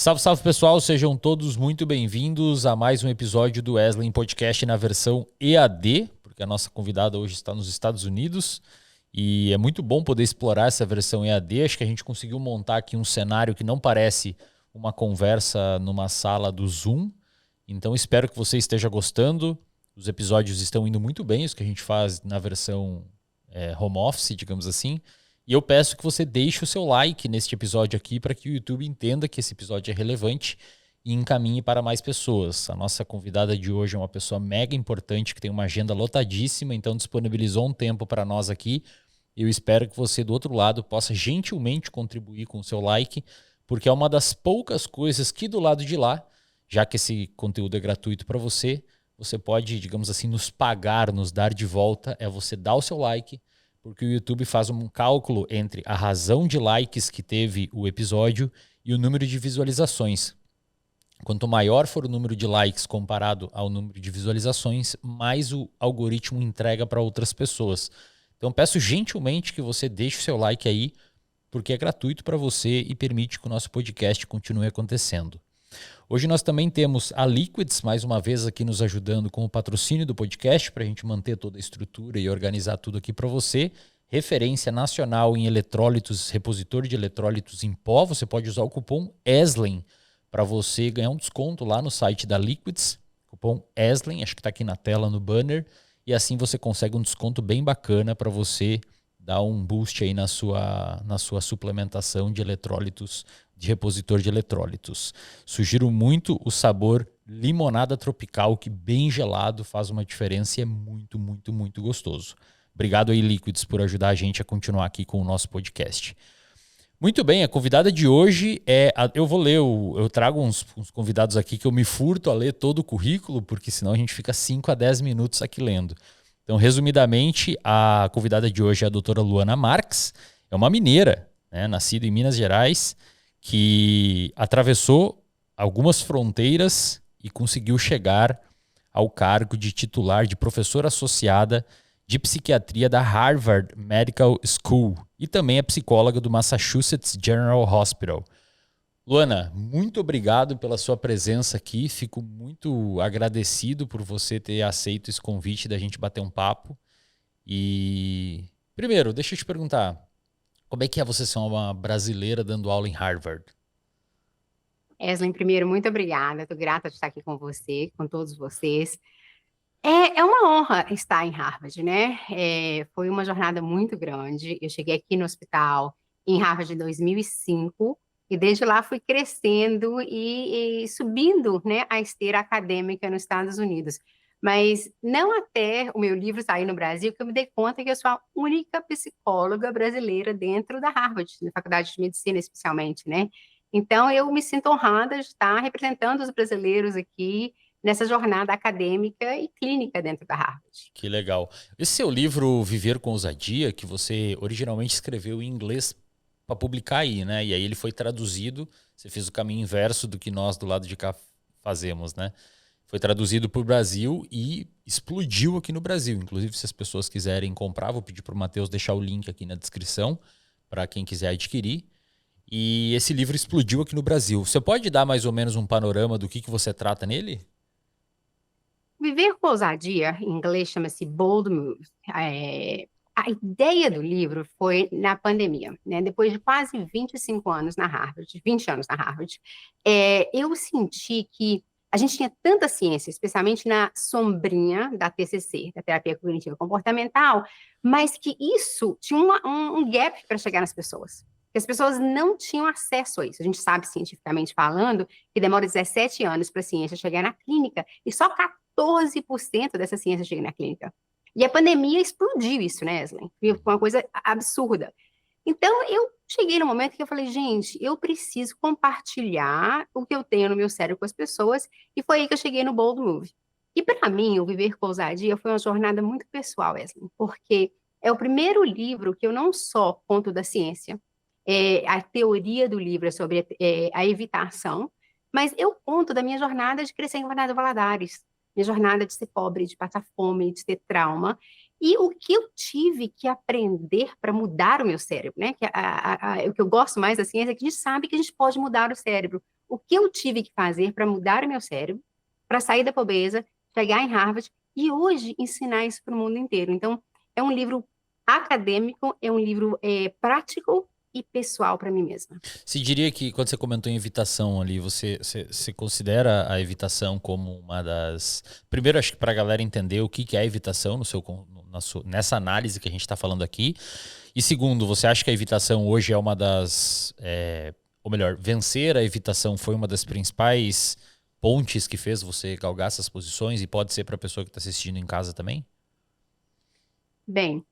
Salve, salve pessoal, sejam todos muito bem-vindos a mais um episódio do Wesley Podcast na versão EAD, porque a nossa convidada hoje está nos Estados Unidos e é muito bom poder explorar essa versão EAD. Acho que a gente conseguiu montar aqui um cenário que não parece uma conversa numa sala do Zoom, então espero que você esteja gostando. Os episódios estão indo muito bem, os que a gente faz na versão home office, digamos assim. E eu peço que você deixe o seu like neste episódio aqui para que o YouTube entenda que esse episódio é relevante e encaminhe para mais pessoas. A nossa convidada de hoje é uma pessoa mega importante que tem uma agenda lotadíssima, então disponibilizou um tempo para nós aqui. Eu espero que você do outro lado possa gentilmente contribuir com o seu like, porque é uma das poucas coisas que do lado de lá, já que esse conteúdo é gratuito para você, você pode, digamos assim, nos pagar, nos dar de volta, é você dar o seu like, porque o YouTube faz um cálculo entre a razão de likes que teve o episódio e o número de visualizações. Quanto maior for o número de likes comparado ao número de visualizações, mais o algoritmo entrega para outras pessoas. Então peço gentilmente que você deixe o seu like aí, porque é gratuito para você e permite que o nosso podcast continue acontecendo. Hoje nós também temos a Liquids, mais uma vez aqui nos ajudando com o patrocínio do podcast, para a gente manter toda a estrutura e organizar tudo aqui para você. Referência nacional em eletrólitos, repositor de eletrólitos em pó. Você pode usar o cupom ESLEN para você ganhar um desconto lá no site da Liquids. Cupom ESLEN, acho que está aqui na tela no banner. E assim você consegue um desconto bem bacana para você dar um boost aí na sua suplementação de eletrólitos, de repositor de eletrólitos. Sugiro muito o sabor limonada tropical, que bem gelado faz uma diferença e é muito, muito, muito gostoso. Obrigado aí, Liquids, por ajudar a gente a continuar aqui com o nosso podcast. Muito bem, a convidada de hoje eu trago uns convidados aqui que eu me furto a ler todo o currículo, porque senão a gente fica 5 a 10 minutos aqui lendo. Então, resumidamente, a convidada de hoje é a doutora Luana Marques, é uma mineira, né, nascida em Minas Gerais, que atravessou algumas fronteiras e conseguiu chegar ao cargo de titular de professora associada de psiquiatria da Harvard Medical School e também é psicóloga do Massachusetts General Hospital. Luana, muito obrigado pela sua presença aqui. Fico muito agradecido por você ter aceito esse convite da gente bater um papo. E primeiro, deixa eu te perguntar, como é que é você ser uma brasileira dando aula em Harvard? Eslin, primeiro, muito obrigada. Estou grata de estar aqui com você, com todos vocês. É uma honra estar em Harvard, né? Foi uma jornada muito grande. Eu cheguei aqui no hospital em Harvard em 2005 e desde lá fui crescendo e subindo, né, a esteira acadêmica nos Estados Unidos. Mas não até o meu livro sair no Brasil que eu me dei conta que eu sou a única psicóloga brasileira dentro da Harvard, na Faculdade de Medicina especialmente, né? Então eu me sinto honrada de estar representando os brasileiros aqui nessa jornada acadêmica e clínica dentro da Harvard. Que legal. Esse seu livro Viver com Ousadia, que você originalmente escreveu em inglês para publicar aí, né? E aí ele foi traduzido, você fez o caminho inverso do que nós do lado de cá fazemos, né? Foi traduzido para o Brasil e explodiu aqui no Brasil. Inclusive, se as pessoas quiserem comprar, vou pedir para o Matheus deixar o link aqui na descrição para quem quiser adquirir. E esse livro explodiu aqui no Brasil. Você pode dar mais ou menos um panorama do que você trata nele? Viver com ousadia, em inglês chama-se Bold Move. A ideia do livro foi na pandemia, né? Depois de quase 25 anos na Harvard, 20 anos na Harvard, eu senti que a gente tinha tanta ciência, especialmente na sombrinha da TCC, da terapia cognitiva comportamental, mas que isso tinha um gap para chegar nas pessoas. Que as pessoas não tinham acesso a isso. A gente sabe, cientificamente falando, que demora 17 anos para a ciência chegar na clínica e só 14% dessa ciência chega na clínica. E a pandemia explodiu isso, né, Eslen? Foi uma coisa absurda. Então, eu cheguei no momento que eu falei, gente, eu preciso compartilhar o que eu tenho no meu cérebro com as pessoas, e foi aí que eu cheguei no Bold Move. E para mim, o Viver com Ousadia foi uma jornada muito pessoal, Eslen, porque é o primeiro livro que eu não só conto da ciência, a teoria do livro é sobre a evitação, mas eu conto da minha jornada de crescer em Governador Valadares, minha jornada de ser pobre, de passar fome, de ter trauma, e o que eu tive que aprender para mudar o meu cérebro, né? O que eu gosto mais da ciência é que a gente sabe que a gente pode mudar o cérebro. o que eu tive que fazer para mudar o meu cérebro, para sair da pobreza, chegar em Harvard e hoje ensinar isso para o mundo inteiro. Então, é um livro acadêmico, é um livro prático e pessoal para mim mesma. Você diria que, quando você comentou em evitação ali, você considera a evitação como uma das... Primeiro, acho que para a galera entender o que é a evitação nessa análise que a gente está falando aqui. E segundo, você acha que a evitação hoje é uma das... ou melhor, vencer a evitação foi uma das principais pontes que fez você galgar essas posições e pode ser para a pessoa que está assistindo em casa também? Bem,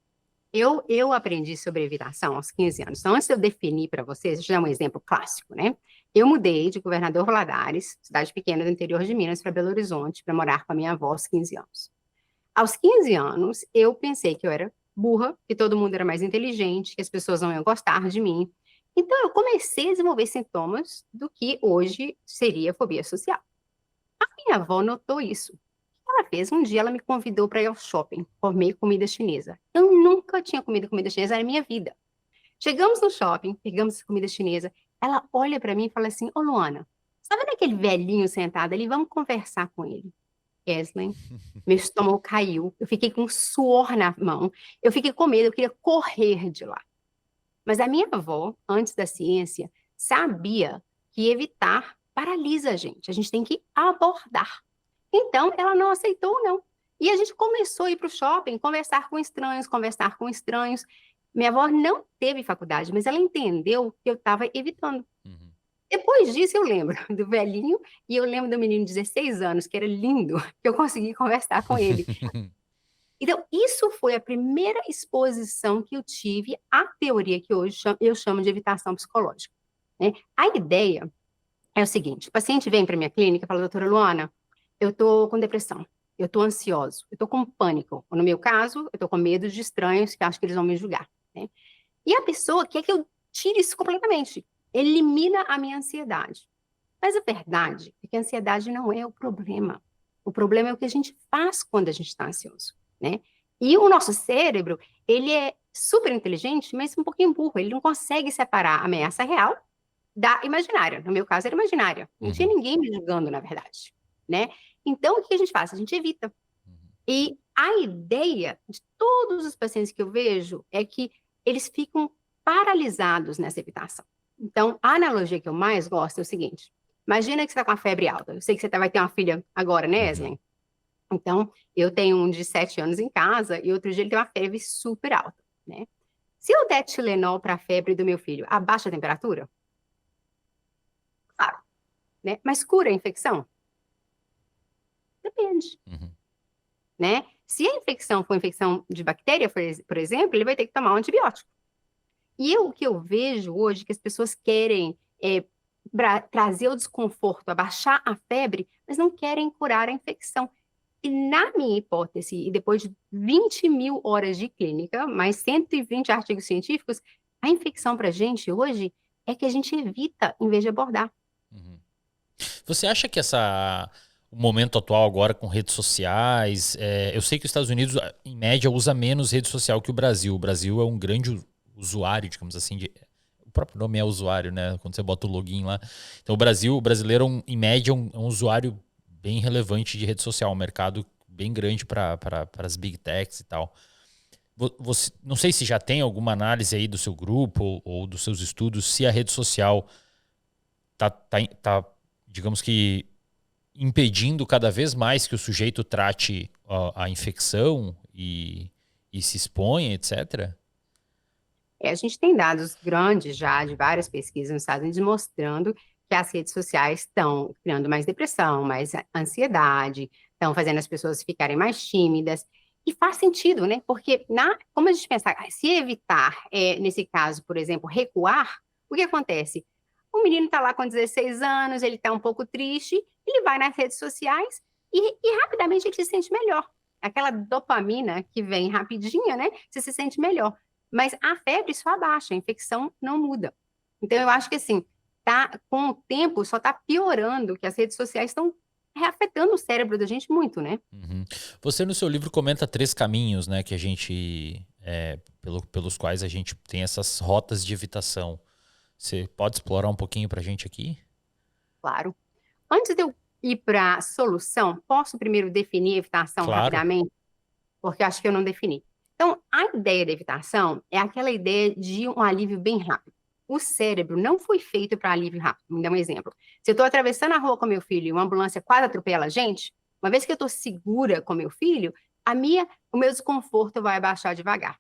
eu aprendi sobre evitação aos 15 anos. Então, antes de eu definir para vocês, deixa eu dar um exemplo clássico, né? Eu mudei de Governador Valadares, cidade pequena do interior de Minas, para Belo Horizonte, para morar com a minha avó aos 15 anos. Aos 15 anos, eu pensei que eu era burra, que todo mundo era mais inteligente, que as pessoas não iam gostar de mim. Então, eu comecei a desenvolver sintomas do que hoje seria fobia social. Minha avó notou isso. O que ela fez? Um dia ela me convidou para ir ao shopping comer comida chinesa. Eu nunca tinha comido comida chinesa na minha vida. Chegamos no shopping, pegamos comida chinesa. Ela olha para mim e fala assim: Ô Luana, você tá vendo aquele velhinho sentado ali? Vamos conversar com ele. Eslen, meu estômago caiu. Eu fiquei com suor na mão. Eu fiquei com medo, eu queria correr de lá. Mas a minha avó, antes da ciência, sabia que evitar paralisa a gente. A gente tem que abordar. Então, ela não aceitou, não. E a gente começou a ir para o shopping, conversar com estranhos, conversar com estranhos. Minha avó não teve faculdade, mas ela entendeu que eu estava evitando. Uhum. Depois disso, eu lembro do velhinho e eu lembro do menino de 16 anos, que era lindo, que eu consegui conversar com ele. Então, isso foi a primeira exposição que eu tive à teoria que hoje eu chamo de evitação psicológica, né? A ideia é o seguinte: o paciente vem para minha clínica e fala, doutora Luana, eu estou com depressão, eu estou ansioso, eu estou com pânico. Ou no meu caso, eu estou com medo de estranhos que acham que eles vão me julgar, né? E a pessoa quer que eu tire isso completamente, elimina a minha ansiedade. Mas a verdade é que a ansiedade não é o problema. O problema é o que a gente faz quando a gente está ansioso, né? E o nosso cérebro, ele é super inteligente, mas um pouquinho burro. Ele não consegue separar a ameaça real da imaginária. No meu caso, era imaginária. Não tinha Uhum. ninguém me julgando, na verdade, né? Então, o que a gente faz? A gente evita. Uhum. E a ideia de todos os pacientes que eu vejo é que eles ficam paralisados nessa evitação. Então, a analogia que eu mais gosto é o seguinte: imagina que você está com a febre alta. Eu sei que você vai ter uma filha agora, né, Uhum. Eslen? Então, eu tenho um de 7 anos em casa e outro dia ele tem uma febre super alta, né? Se eu der Tilenol para a febre do meu filho, abaixa a temperatura? Claro, né? Mas cura a infecção? Depende, Uhum. né? Se a infecção for infecção de bactéria, por exemplo, ele vai ter que tomar um antibiótico. E o que eu vejo hoje, que as pessoas querem trazer o desconforto, abaixar a febre, mas não querem curar a infecção. E na minha hipótese, e depois de 20 mil horas de clínica, mais 120 artigos científicos, a infecção para a gente hoje é que a gente evita em vez de abordar. Uhum. Você acha que o momento atual agora com redes sociais, eu sei que os Estados Unidos, em média, usa menos rede social que o Brasil. O Brasil é um grande usuário, digamos assim, o próprio nome é usuário, né? Quando você bota o login lá. Então o brasileiro, em média, é um usuário bem relevante de rede social, um mercado bem grande para as big techs e tal. Você, não sei se já tem alguma análise aí do seu grupo ou dos seus estudos, se a rede social tá, digamos que, impedindo cada vez mais que o sujeito trate a infecção e se exponha, etc. A gente tem dados grandes já de várias pesquisas nos Estados Unidos mostrando que as redes sociais estão criando mais depressão, mais ansiedade, estão fazendo as pessoas ficarem mais tímidas. E faz sentido, né? Porque como a gente pensa, se evitar, nesse caso, por exemplo, recuar, o que acontece? O menino está lá com 16 anos, ele está um pouco triste, ele vai nas redes sociais e rapidamente ele se sente melhor. Aquela dopamina que vem rapidinha, né? Você se sente melhor. Mas a febre só abaixa, a infecção não muda. Então, eu acho que, assim, com o tempo, só está piorando, que as redes sociais estão reafetando o cérebro da gente muito, né? Uhum. Você, no seu livro, comenta 3 caminhos, né, que a gente, pelos quais a gente tem essas rotas de evitação. Você pode explorar um pouquinho para a gente aqui? Claro. Antes de eu ir para a solução, posso primeiro definir a evitação Claro. rapidamente? Porque eu acho que eu não defini. Então, a ideia da evitação é aquela ideia de um alívio bem rápido. O cérebro não foi feito para alívio rápido. Me dá um exemplo. Se eu estou atravessando a rua com meu filho e uma ambulância quase atropela a gente, uma vez que eu estou segura com meu filho, o meu desconforto vai abaixar devagar.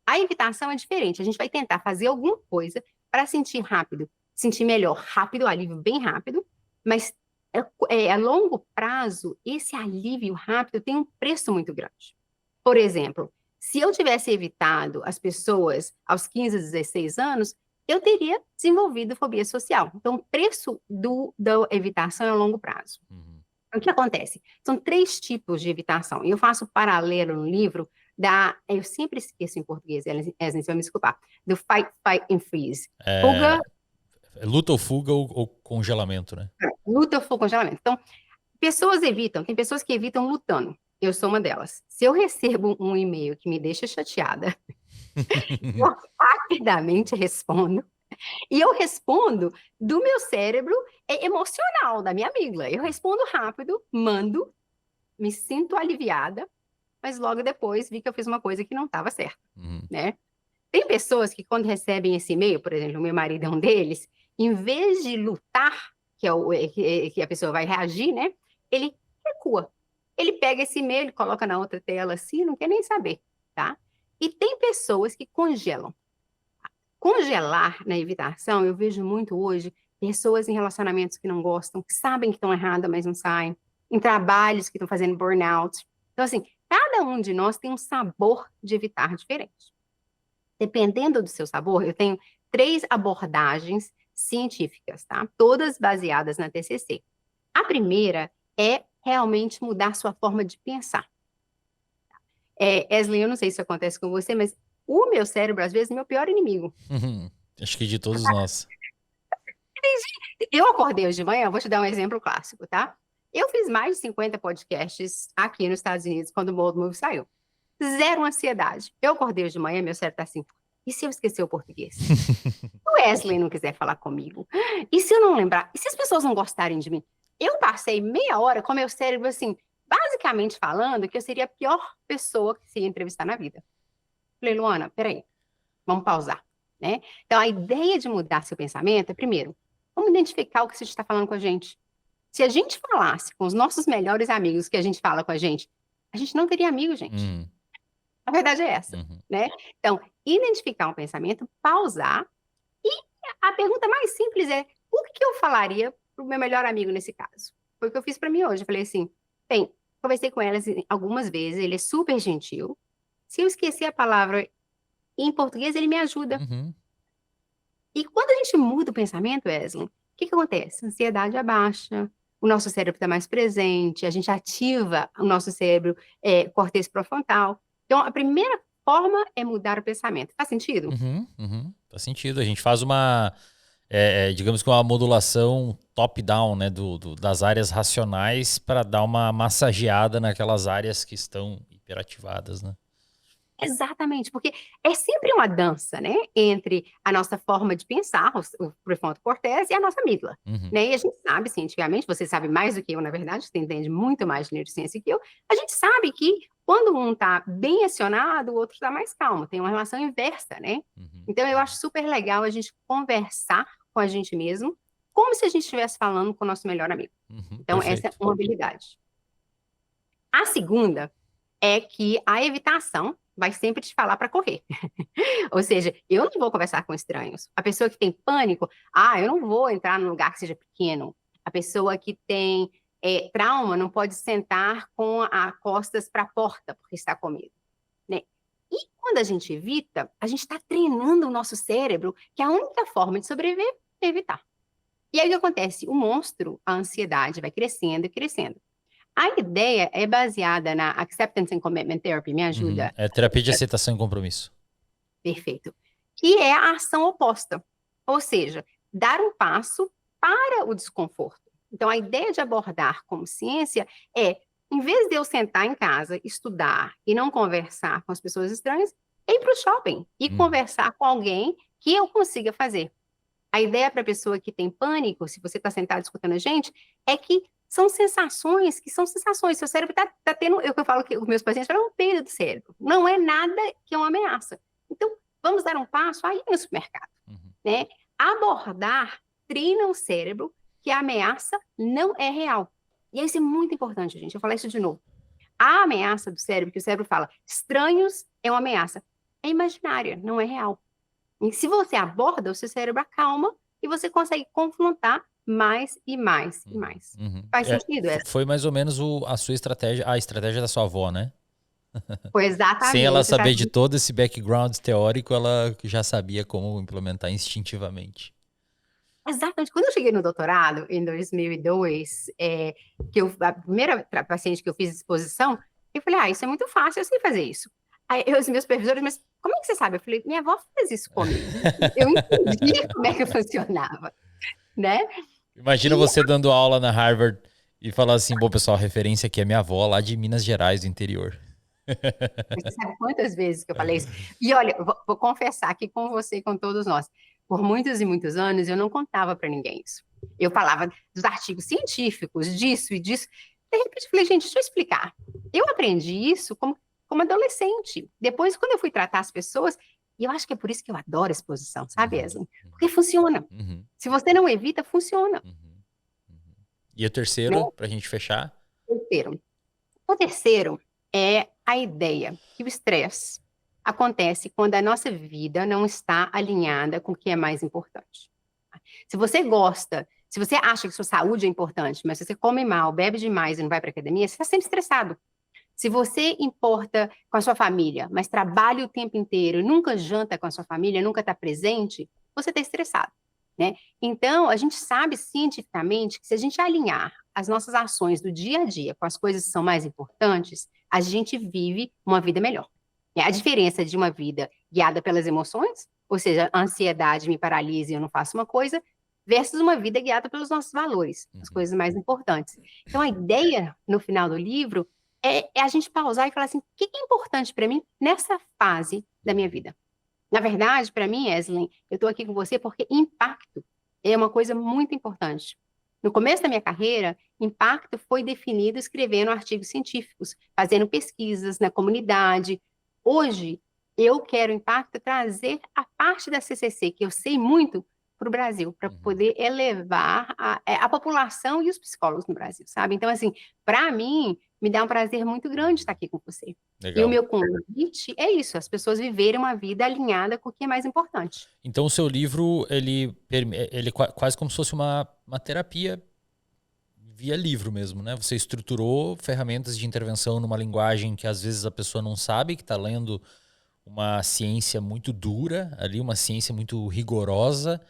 A evitação é diferente. A gente vai tentar fazer alguma coisa para sentir rápido, sentir melhor, rápido, alívio bem rápido, mas a longo prazo, esse alívio rápido tem um preço muito grande. Por exemplo, se eu tivesse evitado as pessoas aos 15, 16 anos, eu teria desenvolvido fobia social. Então, o preço da evitação é a longo prazo. Uhum. O que acontece? São 3 tipos de evitação. E eu faço paralelo no livro eu sempre esqueço em português, Eslen, você vai me desculpar, do fight, fight and freeze. Fuga, Luta ou fuga ou congelamento, né? luta ou congelamento. Então, pessoas evitam, tem pessoas que evitam lutando. Eu sou uma delas. Se eu recebo um e-mail que me deixa chateada, eu rapidamente respondo. E eu respondo do meu cérebro emocional, da minha amígdala. Eu respondo rápido, mando, me sinto aliviada, mas logo depois vi que eu fiz uma coisa que não estava certa, né? Tem pessoas que quando recebem esse e-mail, por exemplo, o meu marido é um deles, em vez de lutar, que a pessoa vai reagir, né? Ele recua. Ele pega esse e-mail, ele coloca na outra tela assim, não quer nem saber, tá? E tem pessoas que congelam. Congelar na evitação, eu vejo muito hoje pessoas em relacionamentos que não gostam, que sabem que estão erradas, mas não saem, em trabalhos que estão fazendo burnout. Então, assim, cada um de nós tem um sabor de evitar diferente. Dependendo do seu sabor, eu tenho 3 abordagens científicas, tá? Todas baseadas na TCC. A primeira é realmente mudar sua forma de pensar. Eslen, eu não sei se isso acontece com você, mas o meu cérebro, às vezes, é meu pior inimigo. Acho que de todos nós. Eu acordei hoje de manhã, vou te dar um exemplo clássico, tá? Eu fiz mais de 50 podcasts aqui nos Estados Unidos quando o Bold Move saiu. Zero ansiedade. Eu acordei hoje de manhã, meu cérebro tá assim, e se eu esquecer o português? Se o Wesley não quiser falar comigo? E se eu não lembrar? E se as pessoas não gostarem de mim? Eu passei meia hora com meu cérebro assim, basicamente falando que eu seria a pior pessoa que se ia entrevistar na vida. Falei, Luana, peraí, vamos pausar, né? Então, a ideia de mudar seu pensamento é, primeiro, vamos identificar o que você está falando com a gente. Se a gente falasse com os nossos melhores amigos que a gente fala com a gente não teria amigo, gente. A verdade é essa, né? Então, identificar um pensamento, pausar, e a pergunta mais simples é, o que eu falaria para o meu melhor amigo nesse caso? Foi o que eu fiz para mim hoje. Eu falei assim, bem, conversei com elas algumas vezes, ele é super gentil. Se eu esquecer a palavra em português, ele me ajuda. E quando a gente muda o pensamento, Wesley, o que acontece? A ansiedade abaixa, o nosso cérebro está mais presente, a gente ativa o nosso cérebro, córtex pré-frontal. Então, a primeira forma é mudar o pensamento. Faz sentido? Faz sentido. A gente faz digamos que uma modulação top-down, né, das áreas racionais para dar uma massageada naquelas áreas que estão hiperativadas, né? Exatamente, porque é sempre uma dança, né, entre a nossa forma de pensar, o prefronto cortez e a nossa amígdala, né? E a gente sabe cientificamente, você sabe mais do que eu, na verdade, você entende muito mais de neurociência que eu, a gente sabe que quando um está bem acionado, o outro está mais calmo, tem uma relação inversa, né? Então, eu acho super legal a gente conversar com a gente mesmo, como se a gente estivesse falando com o nosso melhor amigo. Então, perfeito. essa é uma habilidade. A segunda é que a evitação vai sempre te falar para correr. Ou seja, eu não vou conversar com estranhos. A pessoa que tem pânico, eu não vou entrar num lugar que seja pequeno. A pessoa que tem trauma não pode sentar com as costas para a porta porque está com medo, né? E quando a gente evita, a gente está treinando o nosso cérebro que a única forma de sobreviver é evitar. E aí o que acontece? O monstro, a ansiedade, vai crescendo e crescendo. A ideia é baseada na Acceptance and Commitment Therapy, me ajuda. É terapia de aceitação e compromisso. Perfeito. Que é a ação oposta. Ou seja, dar um passo para o desconforto. Então, a ideia de abordar como ciência é, em vez de eu sentar em casa, estudar e não conversar com as pessoas estranhas, ir para o shopping e conversar com alguém que eu consiga fazer. A ideia para a pessoa que tem pânico, se você está sentado escutando a gente, é que são sensações que são sensações. Seu cérebro está tendo, eu falo que os meus pacientes falam um peido do cérebro. Não é nada que é uma ameaça. Então, vamos dar um passo aí no supermercado, né? Abordar treina o cérebro que a ameaça não é real. E isso é muito importante, gente. Eu vou falar isso de novo. A ameaça do cérebro, que o cérebro fala, estranhos é uma ameaça, é imaginária, não é real. E se você aborda, o seu cérebro acalma e você consegue confrontar mais e mais e mais. Faz sentido essa? Foi mais ou menos a sua estratégia, a estratégia da sua avó, né? Foi exatamente. Sem ela saber de todo esse background teórico, ela já sabia como implementar instintivamente. Exatamente. Quando eu cheguei no doutorado, em 2002, a primeira paciente que eu fiz exposição, eu falei, isso é muito fácil, eu sei fazer isso. Aí os meus supervisores, mas como é que você sabe? Eu falei, minha avó fez isso comigo. Eu entendia como é que funcionava, né? Imagina você dando aula na Harvard e falar assim, bom, pessoal, a referência aqui é minha avó lá de Minas Gerais, do interior. Você sabe quantas vezes que eu falei isso? E olha, vou confessar aqui com você e com todos nós. Por muitos e muitos anos, eu não contava para ninguém isso. Eu falava dos artigos científicos, disso e disso. De repente, eu falei, gente, deixa eu explicar. Eu aprendi isso como adolescente. Depois, quando eu fui tratar as pessoas, e eu acho que é por isso que eu adoro exposição, sabe, Eslen? Porque funciona. Se você não evita, funciona. E o terceiro, para a gente fechar? O terceiro é a ideia que o estresse acontece quando a nossa vida não está alinhada com o que é mais importante. Se você gosta, se você acha que sua saúde é importante, mas se você come mal, bebe demais e não vai para a academia, você está sempre estressado. Se você importa com a sua família, mas trabalha o tempo inteiro, nunca janta com a sua família, nunca está presente, você está estressado, né? Então, a gente sabe cientificamente que se a gente alinhar as nossas ações do dia a dia com as coisas que são mais importantes, a gente vive uma vida melhor. A diferença de uma vida guiada pelas emoções, ou seja, a ansiedade me paralisa e eu não faço uma coisa, versus uma vida guiada pelos nossos valores, as coisas mais importantes. Então, a ideia no final do livro é a gente pausar e falar assim, o que é importante para mim nessa fase da minha vida? Na verdade, para mim, Eslen, eu estou aqui com você porque impacto é uma coisa muito importante. No começo da minha carreira, impacto foi definido escrevendo artigos científicos, fazendo pesquisas na comunidade. Hoje, eu quero impacto trazer a parte da CCC, que eu sei muito, para o Brasil, para poder elevar a população e os psicólogos no Brasil, sabe? Então, assim, para mim, me dá um prazer muito grande estar aqui com você. Legal. E o meu convite é isso, as pessoas viverem uma vida alinhada com o que é mais importante. Então, o seu livro, ele quase como se fosse uma terapia via livro mesmo, né? Você estruturou ferramentas de intervenção numa linguagem que às vezes a pessoa não sabe, que está lendo uma ciência muito dura ali, uma ciência muito rigorosa,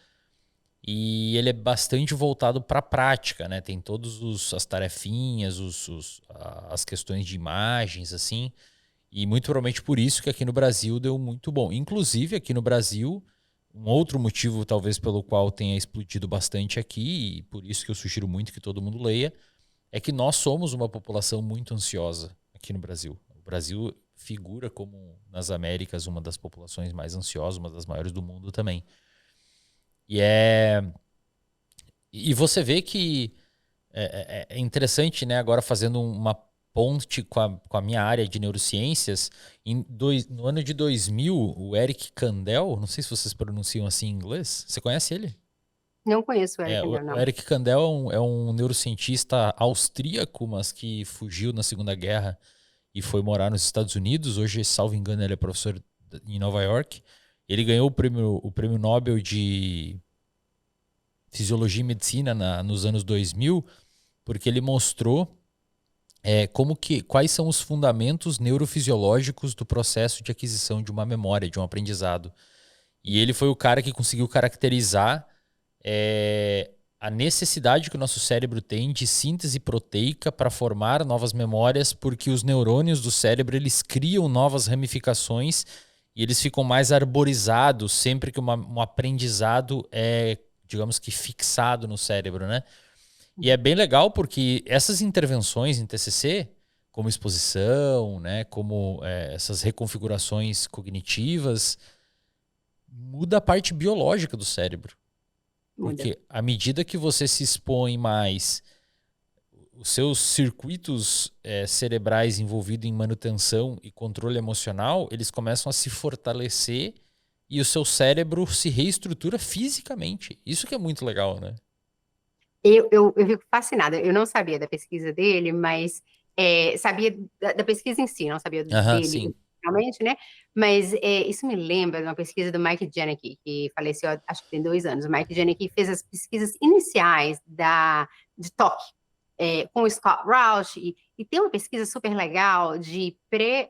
e ele é bastante voltado para a prática, né? Tem todas as tarefinhas, as questões de imagens, assim, e muito provavelmente por isso que aqui no Brasil deu muito bom. Inclusive, aqui no Brasil, um outro motivo talvez pelo qual tenha explodido bastante aqui, e por isso que eu sugiro muito que todo mundo leia, é que nós somos uma população muito ansiosa aqui no Brasil. O Brasil figura como, nas Américas, uma das populações mais ansiosas, uma das maiores do mundo também. E você vê que é interessante, né, agora fazendo uma ponte com a minha área de neurociências, no ano de 2000, o Eric Kandel, não sei se vocês pronunciam assim em inglês, você conhece ele? Não conheço o Eric Kandel, não. O Eric Kandel é um neurocientista austríaco, mas que fugiu na Segunda Guerra e foi morar nos Estados Unidos. Hoje, salvo engano, ele é professor em Nova York. Ele ganhou o prêmio Nobel de Fisiologia e Medicina nos anos 2000, porque ele mostrou quais são os fundamentos neurofisiológicos do processo de aquisição de uma memória, de um aprendizado. E ele foi o cara que conseguiu caracterizar a necessidade que o nosso cérebro tem de síntese proteica para formar novas memórias, porque os neurônios do cérebro eles criam novas ramificações e eles ficam mais arborizados sempre que um aprendizado é, digamos que, fixado no cérebro, né? E é bem legal porque essas intervenções em TCC, como exposição, né, como essas reconfigurações cognitivas, muda a parte biológica do cérebro. muda. Porque à medida que você se expõe mais, os seus circuitos cerebrais envolvidos em manutenção e controle emocional, eles começam a se fortalecer e o seu cérebro se reestrutura fisicamente. Isso que é muito legal, né? Eu fico fascinada. Eu não sabia da pesquisa dele, mas sabia da pesquisa em si, não sabia Aham, dele sim. realmente, né? Mas isso me lembra de uma pesquisa do Mike Janicki, que faleceu, acho que tem 2 anos. O Mike Janicki fez as pesquisas iniciais de TOC, com o Scott Rauch, e tem uma pesquisa super legal de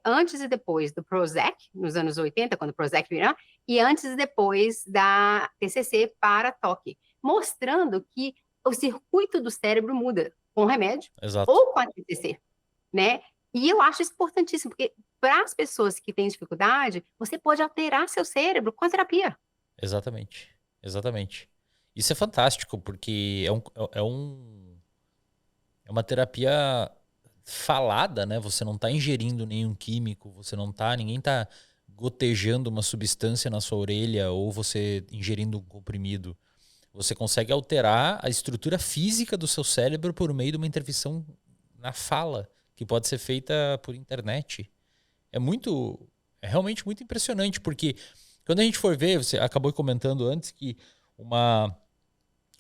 antes e depois do Prozac, nos anos 80, quando o Prozac virou, e antes e depois da TCC para TOC, mostrando que o circuito do cérebro muda com o remédio Exato. ou com a TCC, né? E eu acho isso importantíssimo, porque para as pessoas que têm dificuldade, você pode alterar seu cérebro com a terapia. Exatamente. Exatamente. Isso é fantástico, porque é uma terapia falada, né? Você não está ingerindo nenhum químico, ninguém está gotejando uma substância na sua orelha ou você ingerindo um comprimido. Você consegue alterar a estrutura física do seu cérebro por meio de uma intervenção na fala, que pode ser feita por internet. É muito, é realmente muito impressionante, porque quando a gente for ver, você acabou comentando antes que uma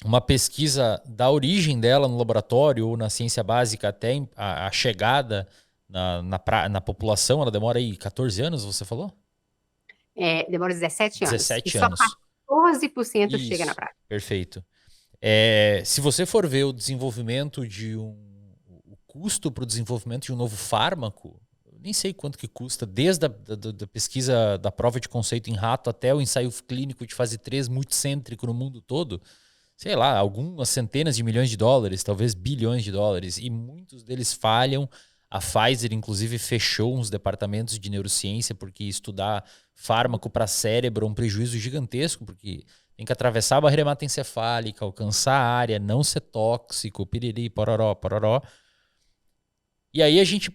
uma pesquisa da origem dela no laboratório ou na ciência básica até a chegada na população, ela demora aí 14 anos, você falou? Demora 17 anos. E 17 só anos. 14% chega na Isso, prática. perfeito. Se você for ver o desenvolvimento o custo para o desenvolvimento de um novo fármaco, eu nem sei quanto que custa, desde da pesquisa da prova de conceito em rato até o ensaio clínico de fase 3 multicêntrico no mundo todo, sei lá, algumas centenas de milhões de dólares, talvez bilhões de dólares, e muitos deles falham. A Pfizer, inclusive, fechou uns departamentos de neurociência porque estudar fármaco para cérebro é um prejuízo gigantesco, porque tem que atravessar a barreira hematoencefálica, alcançar a área, não ser tóxico, piriri, pororó, pororó. E aí a gente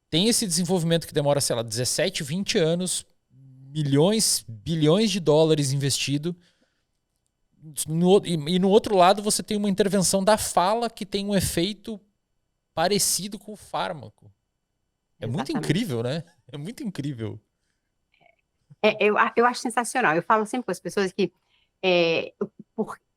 tem esse desenvolvimento que demora, sei lá, 17, 20 anos, milhões, bilhões de dólares investido. E no outro lado você tem uma intervenção da fala que tem um efeito parecido com o fármaco. É muito Exatamente. incrível, né? É muito incrível. Eu acho sensacional. Eu falo sempre com as pessoas que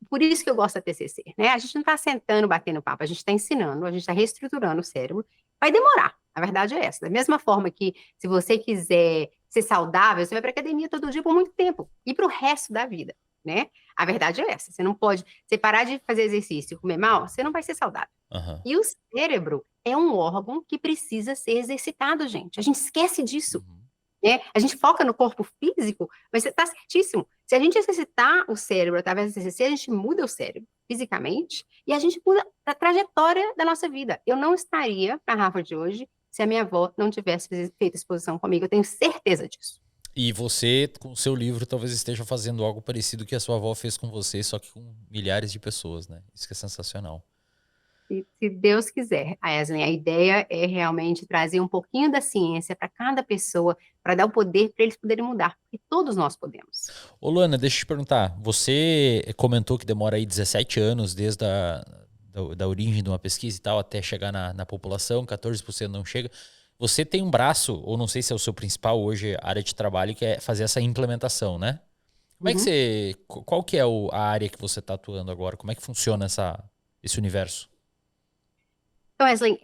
por isso que eu gosto da TCC, né? A gente não está sentando, batendo papo, a gente está ensinando, a gente está reestruturando o cérebro. Vai demorar, a verdade é essa. Da mesma forma que se você quiser ser saudável, você vai para academia todo dia por muito tempo e para o resto da vida, né? A verdade é essa. Você não pode, você parar de fazer exercício e comer mal, você não vai ser saudável. Uhum. E o cérebro é um órgão que precisa ser exercitado, gente. A gente esquece disso. Uhum. Né? A gente foca no corpo físico, mas você está certíssimo. Se a gente exercitar o cérebro através do exercício, a gente muda o cérebro fisicamente e a gente muda a trajetória da nossa vida. Eu não estaria na Harvard hoje se a minha avó não tivesse feito exposição comigo. Eu tenho certeza disso. E você, com o seu livro, talvez esteja fazendo algo parecido que a sua avó fez com você, só que com milhares de pessoas, né? Isso que é sensacional. Se Deus quiser, Aislen, a ideia é realmente trazer um pouquinho da ciência para cada pessoa, para dar o poder para eles poderem mudar, porque todos nós podemos. Ô Luana, deixa eu te perguntar. Você comentou que demora aí 17 anos desde da origem de uma pesquisa e tal até chegar na população, 14% não chega. Você tem um braço, ou não sei se é o seu principal hoje área de trabalho, que é fazer essa implementação, né? Como é que Uhum. qual que é a área que você está atuando agora? Como é que funciona esse universo? Então, Wesley,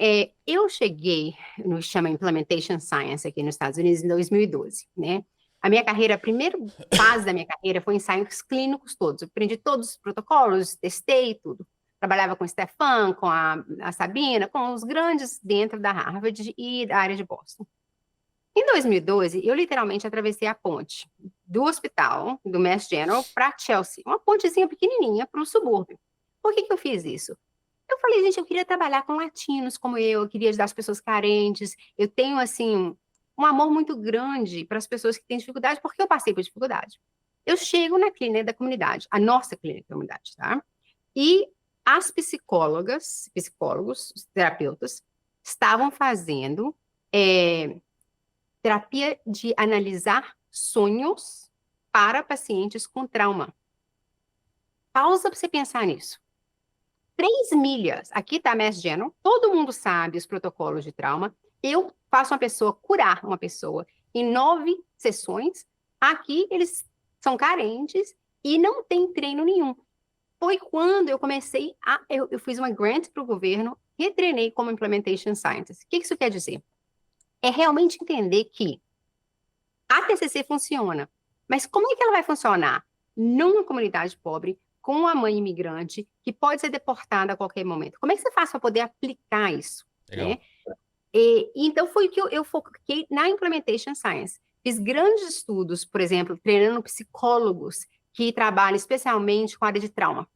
eu cheguei no que chama Implementation Science aqui nos Estados Unidos em 2012, né? A minha carreira, a primeira fase da minha carreira foi ensaios clínicos todos. Eu aprendi todos os protocolos, testei tudo. Trabalhava com o Stefan, com a Sabina, com os grandes dentro da Harvard e da área de Boston. Em 2012, eu literalmente atravessei a ponte do hospital, do Mass General, para Chelsea, uma pontezinha pequenininha para o subúrbio. Por que eu fiz isso? Eu falei, gente, eu queria trabalhar com latinos como eu queria ajudar as pessoas carentes. Eu tenho, assim, um amor muito grande para as pessoas que têm dificuldade, porque eu passei por dificuldade. Eu chego na clínica da comunidade, a nossa clínica da comunidade, tá? E as psicólogas, psicólogos, os terapeutas, estavam fazendo terapia de analisar sonhos para pacientes com trauma. Pausa para você pensar nisso. 3 milhas, aqui está a Mass General, todo mundo sabe os protocolos de trauma. Eu faço uma pessoa curar uma pessoa em 9 sessões. Aqui eles são carentes e não tem treino nenhum. Foi quando eu comecei eu fiz uma grant para o governo, retreinei como Implementation Scientist. O que isso quer dizer? É realmente entender que a TCC funciona, mas como é que ela vai funcionar numa comunidade pobre, com uma mãe imigrante, que pode ser deportada a qualquer momento? Como é que você faz para poder aplicar isso? Legal. Né? Então, foi o que eu foquei na Implementation Science. Fiz grandes estudos, por exemplo, treinando psicólogos que trabalham especialmente com a área de trauma.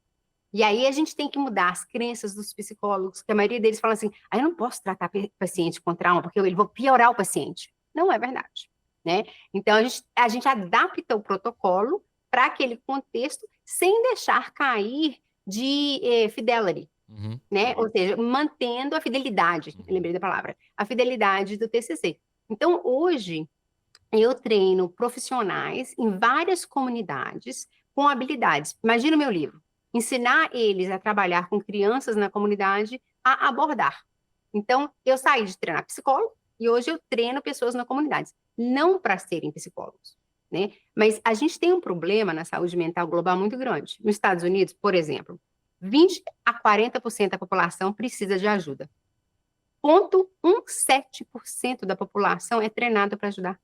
E aí a gente tem que mudar as crenças dos psicólogos, que a maioria deles fala assim, eu não posso tratar paciente com trauma, porque eu vou piorar o paciente. Não é verdade, né? Então, a gente adapta o protocolo para aquele contexto, sem deixar cair de fidelity, né? Ou seja, mantendo a fidelidade, lembrei da palavra, a fidelidade do TCC. Então, hoje, eu treino profissionais em várias comunidades com habilidades. Imagina o meu livro. Ensinar eles a trabalhar com crianças na comunidade a abordar. Então, eu saí de treinar psicólogo e hoje eu treino pessoas na comunidade, não para serem psicólogos, né? Mas a gente tem um problema na saúde mental global muito grande. Nos Estados Unidos, por exemplo, 20 a 40% da população precisa de ajuda. 0,17% da população é treinada para ajudar.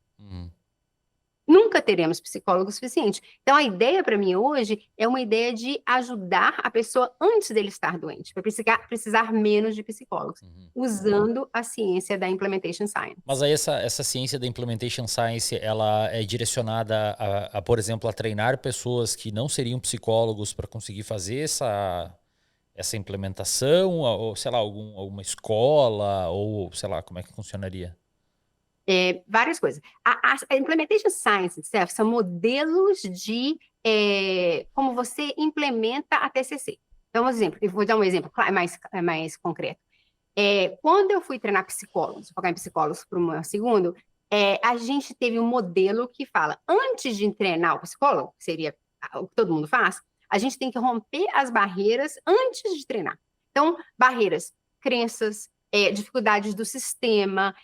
Nunca teremos psicólogo suficiente. Então, a ideia para mim hoje é uma ideia de ajudar a pessoa antes dele estar doente, para precisar menos de psicólogos, usando a ciência da Implementation Science. Mas aí essa ciência da Implementation Science, ela é direcionada por exemplo, a treinar pessoas que não seriam psicólogos para conseguir fazer essa implementação, ou sei lá, alguma escola, ou sei lá, como é que funcionaria? Várias coisas. A Implementation Science são modelos de como você implementa a TCC. Então, eu vou dar um exemplo mais concreto. Quando eu fui treinar psicólogos, focar em psicólogos por um segundo, a gente teve um modelo que fala, antes de treinar o psicólogo, que seria o que todo mundo faz, a gente tem que romper as barreiras antes de treinar. Então, barreiras, crenças, dificuldades do sistema,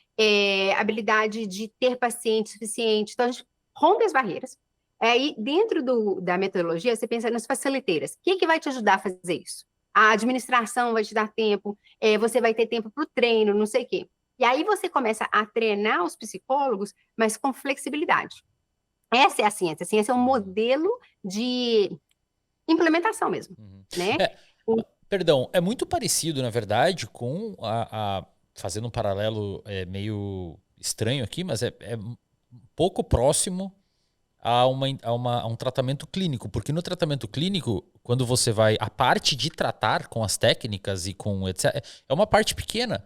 habilidade de ter paciente suficiente. Então, a gente rompe as barreiras. Aí, dentro da metodologia, você pensa nas faciliteiras. O que vai te ajudar a fazer isso? A administração vai te dar tempo, você vai ter tempo para o treino, não sei o quê. E aí você começa a treinar os psicólogos, mas com flexibilidade. Essa é a ciência. A ciência é um modelo de implementação mesmo, né? Perdão, é muito parecido, na verdade, com fazendo um paralelo meio estranho aqui, mas é um pouco próximo a um tratamento clínico, porque no tratamento clínico, quando você vai, a parte de tratar com as técnicas e com etc, é uma parte pequena.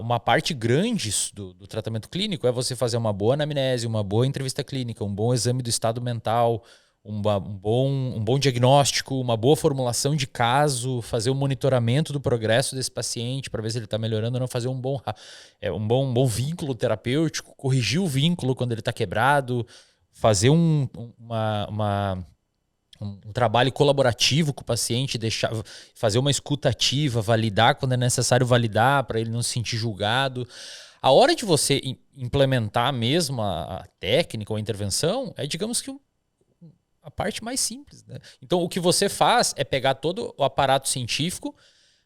Uma parte grande do tratamento clínico é você fazer uma boa anamnese, uma boa entrevista clínica, um bom exame do estado mental, um bom diagnóstico, uma boa formulação de caso, fazer o monitoramento do progresso desse paciente para ver se ele está melhorando ou não, fazer um bom vínculo terapêutico, corrigir o vínculo quando ele está quebrado, fazer um trabalho colaborativo com o paciente, fazer uma escuta ativa, validar quando é necessário validar para ele não se sentir julgado. A hora de você implementar mesmo a técnica ou a intervenção é, digamos que, a parte mais simples, né? Então, o que você faz é pegar todo o aparato científico,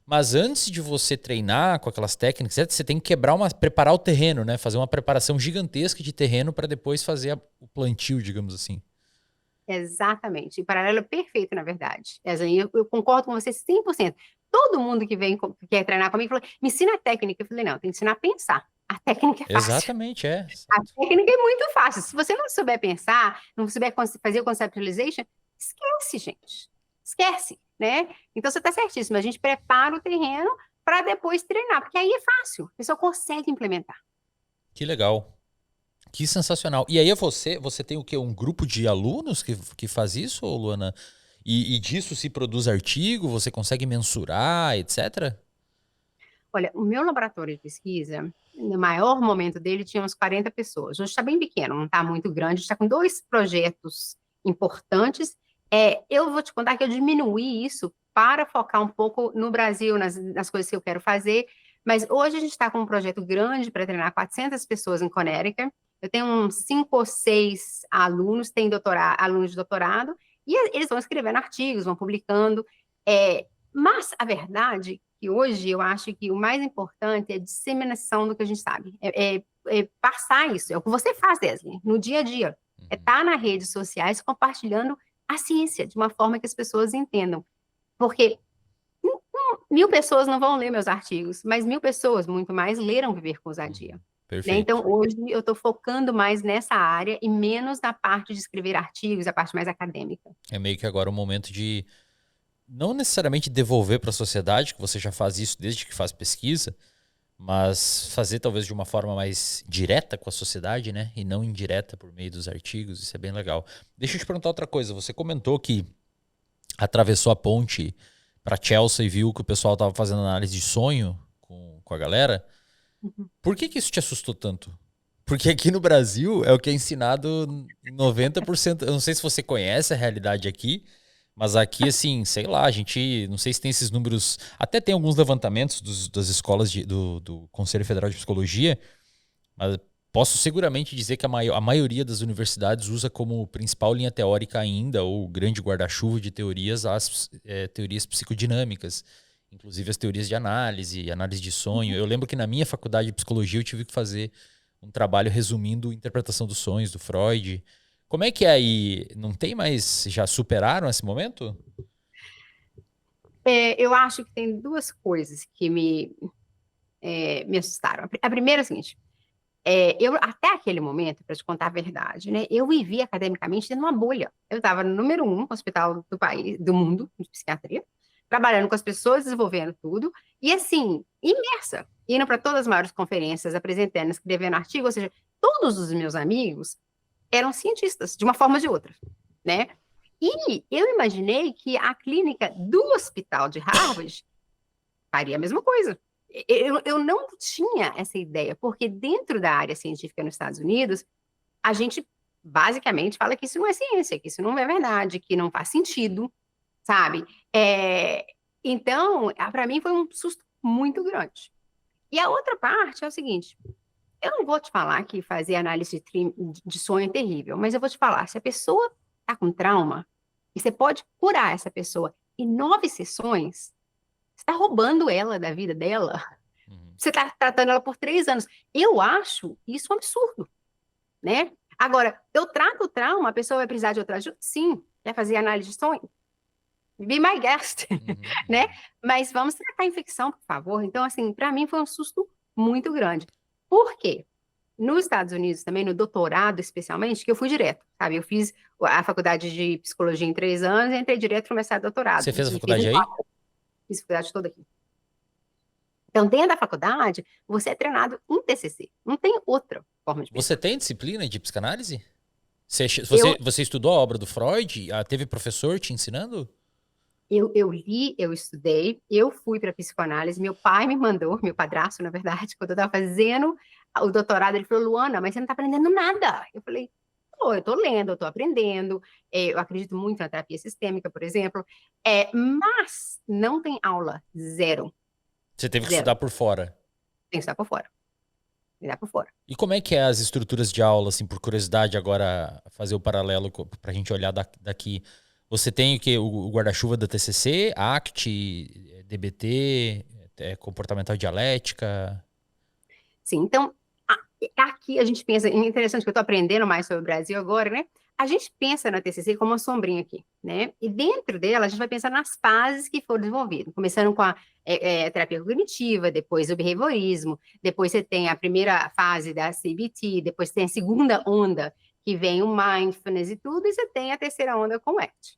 mas antes de você treinar com aquelas técnicas, você tem que preparar o terreno, né? Fazer uma preparação gigantesca de terreno para depois fazer o plantio, digamos assim. Exatamente. O paralelo é perfeito, na verdade. Eu concordo com você 100%. Todo mundo que quer treinar comigo falou, me ensina a técnica. Eu falei, não, tem que ensinar a pensar. A técnica é fácil. Exatamente, é. A técnica é muito fácil. Se você não souber pensar, não souber fazer o conceptualization, esquece, gente. Esquece, né? Então, você está certíssimo. A gente prepara o terreno para depois treinar, porque aí é fácil. A pessoa consegue implementar. Que legal. Que sensacional. E aí você tem o quê? Um grupo de alunos que faz isso, Luana? E disso se produz artigo, você consegue mensurar, etc.? Olha, o meu laboratório de pesquisa, no maior momento dele, tinha uns 40 pessoas. Hoje está bem pequeno, não está muito grande. Está com 2 projetos importantes Eu vou te contar que eu diminuí isso para focar um pouco no Brasil, nas coisas que eu quero fazer, mas hoje a gente está com um projeto grande para treinar 400 pessoas em Connecticut. Eu tenho uns 5 ou 6 alunos, alunos de doutorado, e eles vão escrevendo artigos, vão publicando. Mas a verdade é que hoje eu acho que o mais importante é a disseminação do que a gente sabe, passar isso. É o que você faz, Leslie, no dia a dia. É Uhum. estar nas redes sociais compartilhando a ciência de uma forma que as pessoas entendam. Porque 1.000 pessoas não vão ler meus artigos, mas 1.000 pessoas, muito mais, leram Viver com Ousadia. Uhum. Né? Então, Perfeito. hoje eu estou focando mais nessa área e menos na parte de escrever artigos, a parte mais acadêmica. É meio que agora o momento de não necessariamente devolver para a sociedade, que você já faz isso desde que faz pesquisa, mas fazer talvez de uma forma mais direta com a sociedade, né? E não indireta por meio dos artigos. Isso é bem legal. Deixa eu te perguntar outra coisa. Você comentou que atravessou a ponte para Chelsea e viu que o pessoal estava fazendo análise de sonho com a galera. Uhum. Por que isso te assustou tanto? Porque aqui no Brasil é o que é ensinado 90%. Eu não sei se você conhece a realidade aqui, mas aqui, assim, sei lá, a gente, não sei se tem esses números, até tem alguns levantamentos das escolas do Conselho Federal de Psicologia, mas posso seguramente dizer que a maioria das universidades usa como principal linha teórica ainda, ou grande guarda-chuva de teorias, as teorias psicodinâmicas, inclusive as teorias de análise, análise de sonho. Eu lembro que na minha faculdade de psicologia eu tive que fazer um trabalho resumindo a interpretação dos sonhos do Freud. Como é que é aí? Não tem mais? Já superaram esse momento? Eu acho que tem duas coisas que me assustaram. A primeira é a seguinte: eu, até aquele momento, para te contar a verdade, né, eu vivia academicamente dentro de uma bolha. Eu estava no número 1 hospital do país, do mundo, de psiquiatria, trabalhando com as pessoas, desenvolvendo tudo, e assim, imersa, indo para todas as maiores conferências, apresentando, escrevendo artigos, ou seja, todos os meus amigos eram cientistas, de uma forma ou de outra, né? E eu imaginei que a clínica do hospital de Harvard faria a mesma coisa. Eu não tinha essa ideia, porque dentro da área científica nos Estados Unidos, a gente basicamente fala que isso não é ciência, que isso não é verdade, que não faz sentido, sabe? É, então, para mim foi um susto muito grande. E a outra parte é o seguinte: eu não vou te falar que fazer análise de sonho é terrível, mas eu vou te falar, se a pessoa está com trauma, e você pode curar essa pessoa em 9 sessões, você está roubando ela da vida dela. Uhum. Você está tratando ela por 3 anos. Eu acho isso um absurdo, né? Agora, eu trato o trauma, a pessoa vai precisar de outra ajuda? Sim. Quer fazer análise de sonho? Be my guest, Uhum. né? Mas vamos tratar a infecção, por favor. Então, assim, para mim foi um susto muito grande. Por quê? Nos Estados Unidos também, no doutorado especialmente, que eu fui direto, sabe? Eu fiz a faculdade de psicologia em 3 anos e entrei direto para o mestrado e Você doutorado. fez a E fiz faculdade em aí? 4, fiz a faculdade toda aqui. Então, dentro da faculdade, você é treinado em TCC. Não tem outra forma de Você pensar. tem disciplina de psicanálise? Eu, Você estudou a obra do Freud? Teve professor te ensinando? eu li, eu estudei, eu fui para psicoanálise. Meu pai me mandou, meu padrasto, na verdade, quando eu estava fazendo o doutorado, ele falou: Luana, mas você não está aprendendo nada. Eu falei: pô, eu estou lendo, eu estou aprendendo. Eu acredito muito na terapia sistêmica, por exemplo. Mas não tem aula, zero, Você teve que zero. estudar por fora. Tem que estar por fora, tem que estar por fora. E como é que é as estruturas de aula, assim, por curiosidade, agora fazer o paralelo para a gente olhar daqui? Você tem o quê? O guarda-chuva da TCC, ACT, DBT, comportamental dialética? Sim, então, aqui a gente pensa, é interessante que eu estou aprendendo mais sobre o Brasil agora, né? A gente pensa na TCC como uma sombrinha aqui, né? E dentro dela, a gente vai pensar nas fases que foram desenvolvidas, começando com a terapia cognitiva, depois o behaviorismo, depois você tem a primeira fase da CBT, depois tem a segunda onda, que vem o mindfulness e tudo, e você tem a terceira onda com o ACT,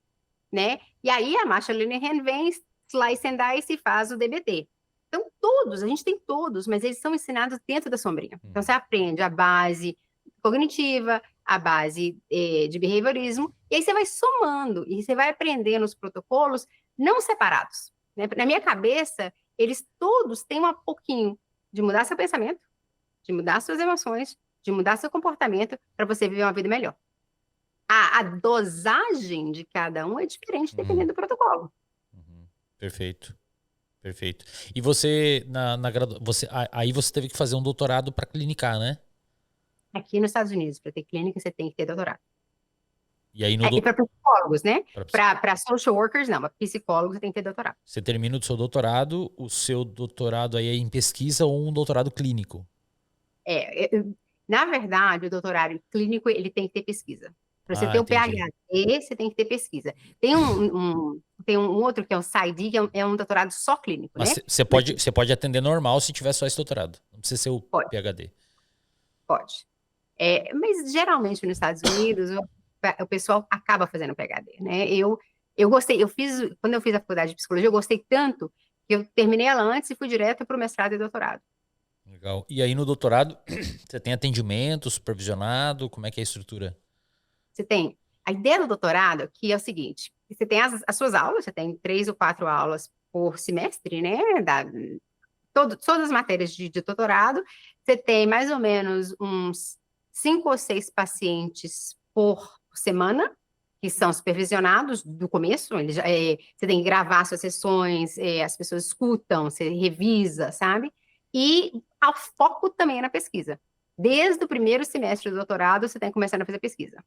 né? E aí a Marsha Linehan vem, slice and dice e faz o DBT. Então, todos, a gente tem todos, mas eles são ensinados dentro da sombrinha. Então, você Uhum. aprende a base cognitiva, a base de behaviorismo, e aí você vai somando, e você vai aprendendo os protocolos não separados. Né? Na minha cabeça, eles todos têm um pouquinho de mudar seu pensamento, de mudar suas emoções, de mudar seu comportamento, para você viver uma vida melhor. A dosagem de cada um é diferente Uhum, dependendo do protocolo. uhum. Perfeito, perfeito. E você, aí você teve que fazer um doutorado para clinicar, né? Aqui nos Estados Unidos, para ter clínica, você tem que ter doutorado. E aí no E para psicólogos, né? pra- Para social workers, não. Para psicólogos, você tem que ter doutorado. você termina o seu doutorado aí é em pesquisa ou um doutorado clínico? Na verdade, o doutorado clínico, ele tem que ter pesquisa. Para você Ah, ter o entendi. PhD, você tem que ter pesquisa. Tem um outro que é o PsyD, que é um doutorado só clínico, Mas né? você Mas você pode atender normal se tiver só esse doutorado. Não precisa ser o pode, PhD. pode. Mas geralmente nos Estados Unidos, o pessoal acaba fazendo PhD, né? Eu gostei, quando eu fiz a faculdade de psicologia, eu gostei tanto que eu terminei ela antes e fui direto para o mestrado e doutorado. Legal. E aí no doutorado, você tem atendimento supervisionado? Como é que é a estrutura? Você tem a ideia do doutorado, que é o seguinte: você tem as suas aulas, você tem 3 ou 4 aulas por semestre, né? Todas as matérias de doutorado, você tem mais ou menos uns 5 ou 6 pacientes por semana, que são supervisionados do começo. Você tem que gravar suas sessões, as pessoas escutam, você revisa, sabe? E o foco também é na pesquisa. Desde o primeiro semestre do doutorado, você tem que começar a fazer pesquisa.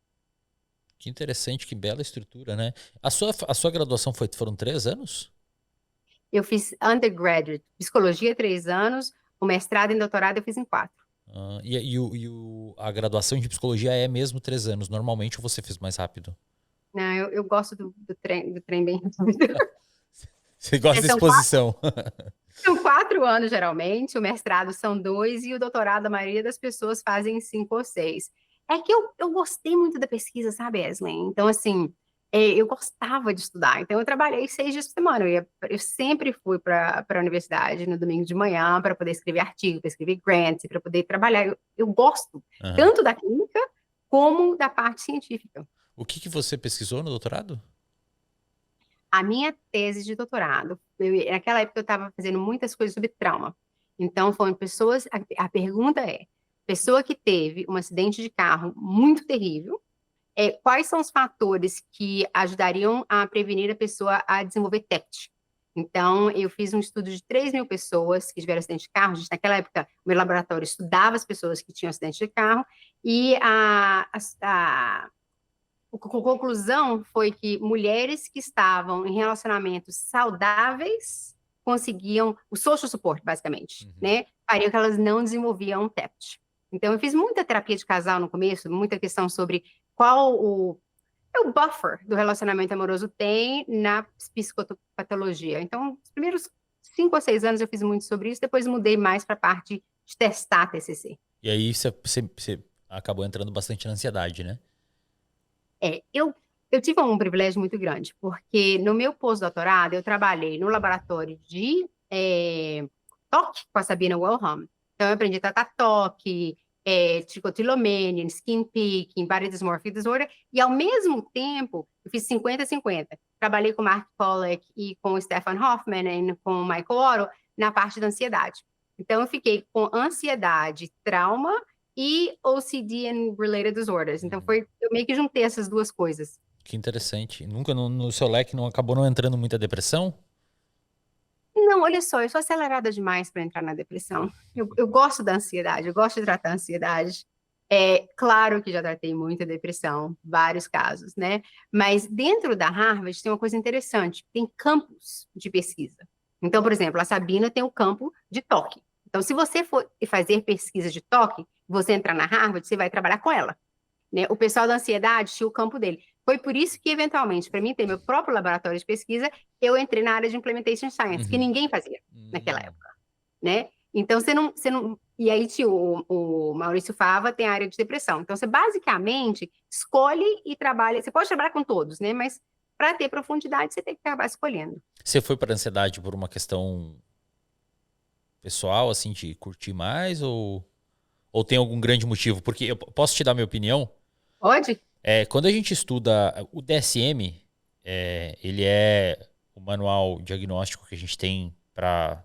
Que interessante, que bela estrutura, né? A sua graduação foram 3 anos? Eu fiz undergraduate, psicologia 3 anos, o mestrado e doutorado eu fiz em 4. Ah, a graduação de psicologia é mesmo 3 anos. Normalmente você fez mais rápido. Não, eu gosto do trem bem rápido. Você gosta É, da São quatro, exposição. são 4 anos, geralmente, o mestrado são 2 e o doutorado, a maioria das pessoas fazem 5 ou 6. É que eu gostei muito da pesquisa, sabe, Eslen? Então, assim, eu gostava de estudar. Então, eu trabalhei 6 dias por semana. Eu sempre fui para a universidade no domingo de manhã para poder escrever artigo, para escrever grants, para poder trabalhar. Eu gosto Aham. tanto da clínica como da parte científica. O que que você pesquisou no doutorado? A minha tese de doutorado, naquela época eu estava fazendo muitas coisas sobre trauma. Então, foram pessoas. A pergunta é: pessoa que teve um acidente de carro muito terrível, quais são os fatores que ajudariam a prevenir a pessoa a desenvolver TEPT? Então, eu fiz um estudo de 3.000 pessoas que tiveram acidente de carro. Naquela época, o meu laboratório estudava as pessoas que tinham acidente de carro, e a conclusão foi que mulheres que estavam em relacionamentos saudáveis conseguiam o social support, basicamente, Uhum. né? Faria que elas não desenvolviam TEPT. Então, eu fiz muita terapia de casal no começo, muita questão sobre qual o buffer do relacionamento amoroso tem na psicopatologia. Então, os primeiros 5 ou 6 anos eu fiz muito sobre isso, depois mudei mais para a parte de testar TCC. E aí você acabou entrando bastante na ansiedade, né? Eu tive um privilégio muito grande, porque no meu pós-doutorado eu trabalhei no laboratório de toque com a Sabina Wellham. Então eu aprendi a tratar toque, tricotilomania, skin picking, body dysmorphic disorder, e ao mesmo tempo eu fiz 50-50. Trabalhei com Mark Pollack e com o Stefan Hoffman e com o Michael Otto na parte da ansiedade. Então eu fiquei com ansiedade, trauma e OCD and related disorders. Então Uhum. eu meio que juntei essas duas coisas. Que interessante. Nunca no seu leque não acabou não entrando muita depressão? Não, olha só, eu sou acelerada demais para entrar na depressão. Eu gosto da ansiedade, eu gosto de tratar a ansiedade. É claro que já tratei muita depressão, vários casos, né? Mas dentro da Harvard tem uma coisa interessante, tem campos de pesquisa. Então, por exemplo, a Sabina tem o campo de toque. Então, se você for fazer pesquisa de toque, você entrar na Harvard, você vai trabalhar com ela, né? O pessoal da ansiedade tinha o campo dele. Foi por isso que, eventualmente, para mim ter meu próprio laboratório de pesquisa, eu entrei na área de Implementation Science, que Uhum. ninguém fazia naquela Hum. época, né? Então, você não. E aí, tinha o Maurício Fava tem a área de depressão. Então, você basicamente escolhe e trabalha. Você pode trabalhar com todos, né? Mas para ter profundidade, você tem que acabar escolhendo. Você foi para ansiedade por uma questão pessoal, assim, de curtir mais ou tem algum grande motivo? Porque eu posso te dar minha opinião. Pode? Quando a gente estuda o DSM, ele é o manual diagnóstico que a gente tem para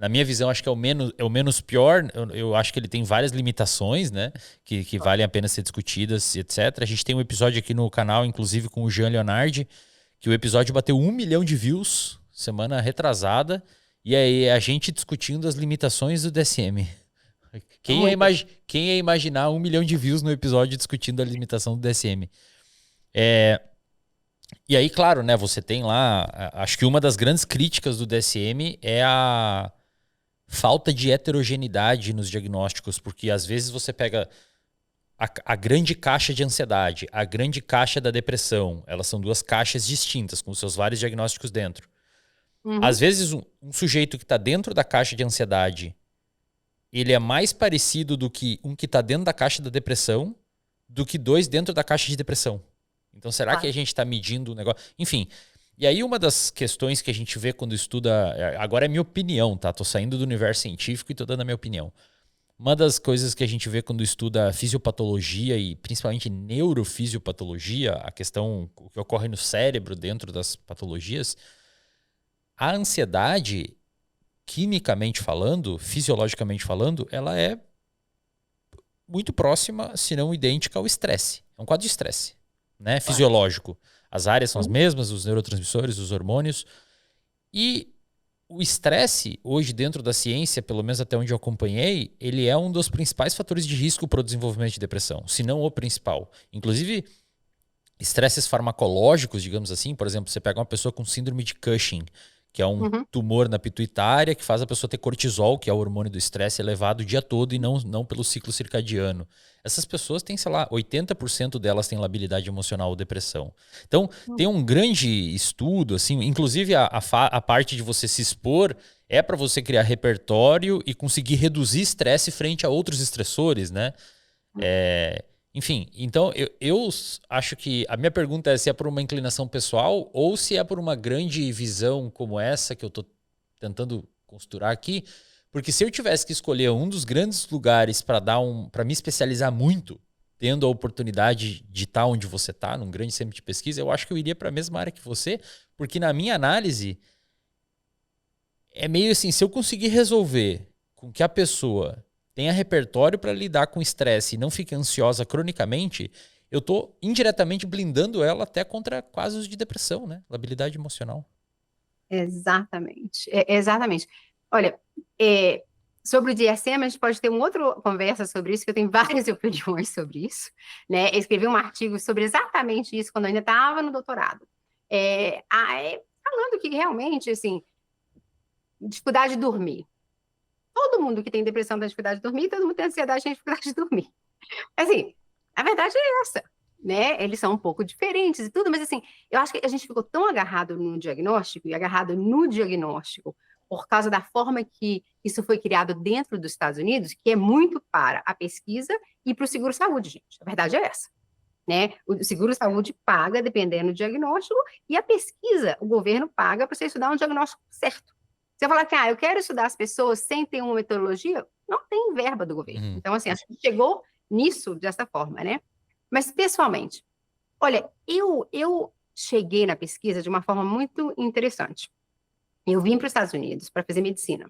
na minha visão, acho que é o menos pior. Eu acho que ele tem várias limitações, né? Que valem a pena ser discutidas, etc. A gente tem um episódio aqui no canal, inclusive com o Jean Leonardi, que o episódio bateu 1 milhão de views semana retrasada. E aí a gente discutindo as limitações do DSM. Quem ia imaginar 1 milhão de views no episódio discutindo a limitação do DSM? E aí, claro, né? Você tem lá. Acho que uma das grandes críticas do DSM é a falta de heterogeneidade nos diagnósticos, porque às vezes você pega a grande caixa de ansiedade, a grande caixa da depressão. Elas são duas caixas distintas, com seus vários diagnósticos dentro. Às vezes, um sujeito que está dentro da caixa de ansiedade, ele é mais parecido do que um que está dentro da caixa da depressão do que dois dentro da caixa de depressão. Então, será que a gente está medindo o negócio? Enfim, e aí uma das questões que a gente vê quando estuda... Agora é minha opinião, tá? Tô saindo do universo científico e tô dando a minha opinião. Uma das coisas que a gente vê quando estuda fisiopatologia e principalmente neurofisiopatologia, a questão que ocorre no cérebro dentro das patologias, a ansiedade, quimicamente falando, fisiologicamente falando, ela é muito próxima, se não idêntica ao estresse. É um quadro de estresse, né? Fisiológico. As áreas são as mesmas, os neurotransmissores, os hormônios. E o estresse, hoje dentro da ciência, pelo menos até onde eu acompanhei, ele é um dos principais fatores de risco para o desenvolvimento de depressão, se não o principal. Inclusive, estresses farmacológicos, digamos assim, por exemplo, você pega uma pessoa com síndrome de Cushing, que é um tumor na pituitária que faz a pessoa ter cortisol, que é o hormônio do estresse, elevado o dia todo e não pelo ciclo circadiano. Essas pessoas têm, sei lá, 80% delas têm labilidade emocional ou depressão. Então, tem um grande estudo, assim, inclusive a parte de você se expor é para você criar repertório e conseguir reduzir estresse frente a outros estressores, né? Enfim, então eu acho que a minha pergunta é se é por uma inclinação pessoal ou se é por uma grande visão como essa que eu estou tentando costurar aqui. Porque se eu tivesse que escolher um dos grandes lugares para me especializar muito, tendo a oportunidade de estar onde você está, num grande centro de pesquisa, eu acho que eu iria para a mesma área que você, porque na minha análise é meio assim, se eu conseguir resolver com que a pessoa tenha repertório para lidar com estresse e não fique ansiosa cronicamente, eu estou indiretamente blindando ela até contra casos de depressão, né? Labilidade emocional. Exatamente. Exatamente. Olha, sobre o DSM, a gente pode ter uma outra conversa sobre isso, que eu tenho várias opiniões sobre isso, né? Eu escrevi um artigo sobre exatamente isso quando eu ainda estava no doutorado. Falando que realmente, assim, dificuldade de dormir. Todo mundo que tem depressão tem dificuldade de dormir, todo mundo tem ansiedade tem dificuldade de dormir. Assim, a verdade é essa, né? Eles são um pouco diferentes e tudo, mas assim, eu acho que a gente ficou tão agarrado no diagnóstico e agarrado no diagnóstico por causa da forma que isso foi criado dentro dos Estados Unidos, que é muito para a pesquisa e para o seguro-saúde, gente. A verdade é essa, né? O seguro-saúde paga dependendo do diagnóstico e a pesquisa, o governo paga para você estudar um diagnóstico certo. Você falar que, eu quero estudar as pessoas sem ter uma metodologia, não tem verba do governo. Então, assim, acho que chegou nisso dessa forma, né? Mas, pessoalmente, olha, eu cheguei na pesquisa de uma forma muito interessante. Eu vim para os Estados Unidos para fazer medicina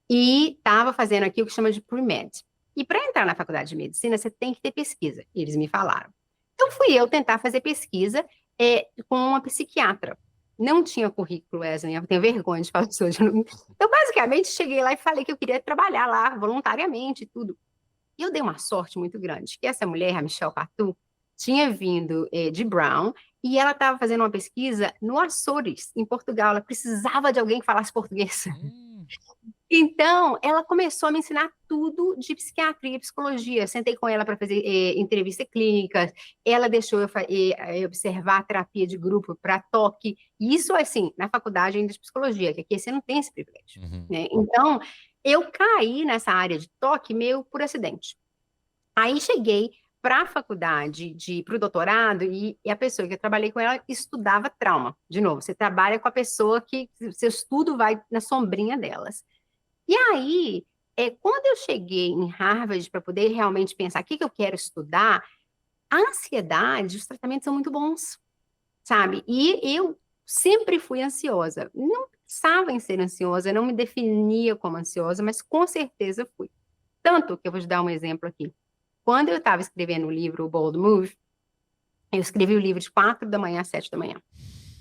e estava fazendo aqui o que chama de pre-med. E para entrar na faculdade de medicina, você tem que ter pesquisa, eles me falaram. Então, fui eu tentar fazer pesquisa com uma psiquiatra. Não tinha currículo, Wesley, eu tenho vergonha de falar isso hoje. Eu, basicamente, cheguei lá e falei que eu queria trabalhar lá voluntariamente e tudo. E eu dei uma sorte muito grande, que essa mulher, a Michelle Patu, tinha vindo de Brown e ela estava fazendo uma pesquisa no Açores, em Portugal. Ela precisava de alguém que falasse português. Então, ela começou a me ensinar tudo de psiquiatria e psicologia. Sentei com ela para fazer entrevista clínica, ela deixou eu observar a terapia de grupo para toque. E isso, assim, na faculdade ainda de psicologia, que aqui você não tem esse privilégio. Né? Então, eu caí nessa área de toque meio por acidente. Aí cheguei para a faculdade, para o doutorado, e a pessoa que eu trabalhei com ela estudava trauma. De novo, você trabalha com a pessoa que seu estudo vai na sombrinha delas. E aí, quando eu cheguei em Harvard para poder realmente pensar o que eu quero estudar, a ansiedade, os tratamentos são muito bons, sabe? E eu sempre fui ansiosa. Não pensava em ser ansiosa, eu não me definia como ansiosa, mas com certeza fui. Tanto que eu vou te dar um exemplo aqui. Quando eu estava escrevendo o livro o Bold Move, eu escrevi o livro de 4 da manhã às 7 da manhã,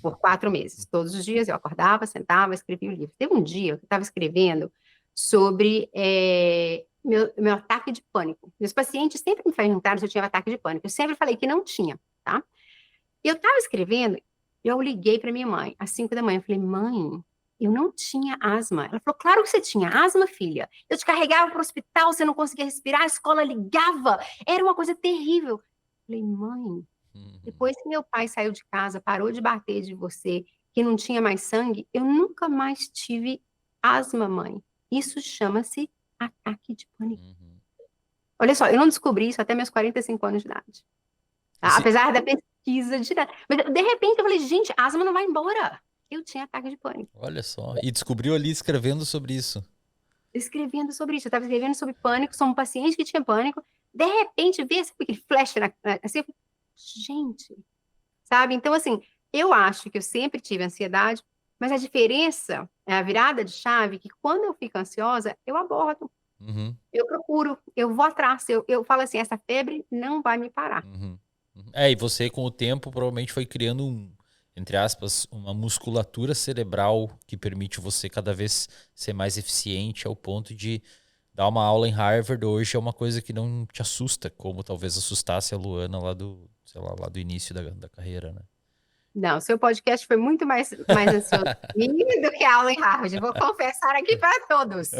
por 4 meses. Todos os dias eu acordava, sentava, escrevia o livro. Teve um dia que eu estava escrevendo sobre meu ataque de pânico. Meus pacientes sempre me perguntaram se eu tinha ataque de pânico. Eu sempre falei que não tinha, tá? E eu estava escrevendo, eu liguei para minha mãe às 5 da manhã. Eu falei, mãe, eu não tinha asma. Ela falou, claro que você tinha asma, filha. Eu te carregava para o hospital, você não conseguia respirar, a escola ligava. Era uma coisa terrível. Eu falei, mãe, depois que meu pai saiu de casa, parou de bater de você, que não tinha mais sangue, eu nunca mais tive asma, mãe. Isso chama-se ataque de pânico. Uhum. Olha só, eu não descobri isso até meus 45 anos de idade. Tá? Esse- Apesar da pesquisa de idade. Mas de repente eu falei, gente, asma não vai embora. Eu tinha ataque de pânico. Olha só. E descobriu ali escrevendo sobre isso. Escrevendo sobre isso. Eu estava escrevendo sobre pânico, sou um paciente que tinha pânico. De repente, vi sabe, aquele flash assim, eu falei, gente, sabe? Então, assim, eu acho que eu sempre tive ansiedade, mas a diferença, a virada de chave, que quando eu fico ansiosa, eu abordo, Uhum, eu procuro, eu vou atrás, eu falo assim, essa febre não vai me parar. uhum, uhum. É, e você com o tempo provavelmente foi criando entre aspas, uma musculatura cerebral que permite você cada vez ser mais eficiente ao ponto de dar uma aula em Harvard hoje é uma coisa que não te assusta, como talvez assustasse a Luana lá do, sei lá, lá do início da carreira, né? Não, seu podcast foi muito mais ansioso do que a aula em Harvard. Vou confessar aqui para todos.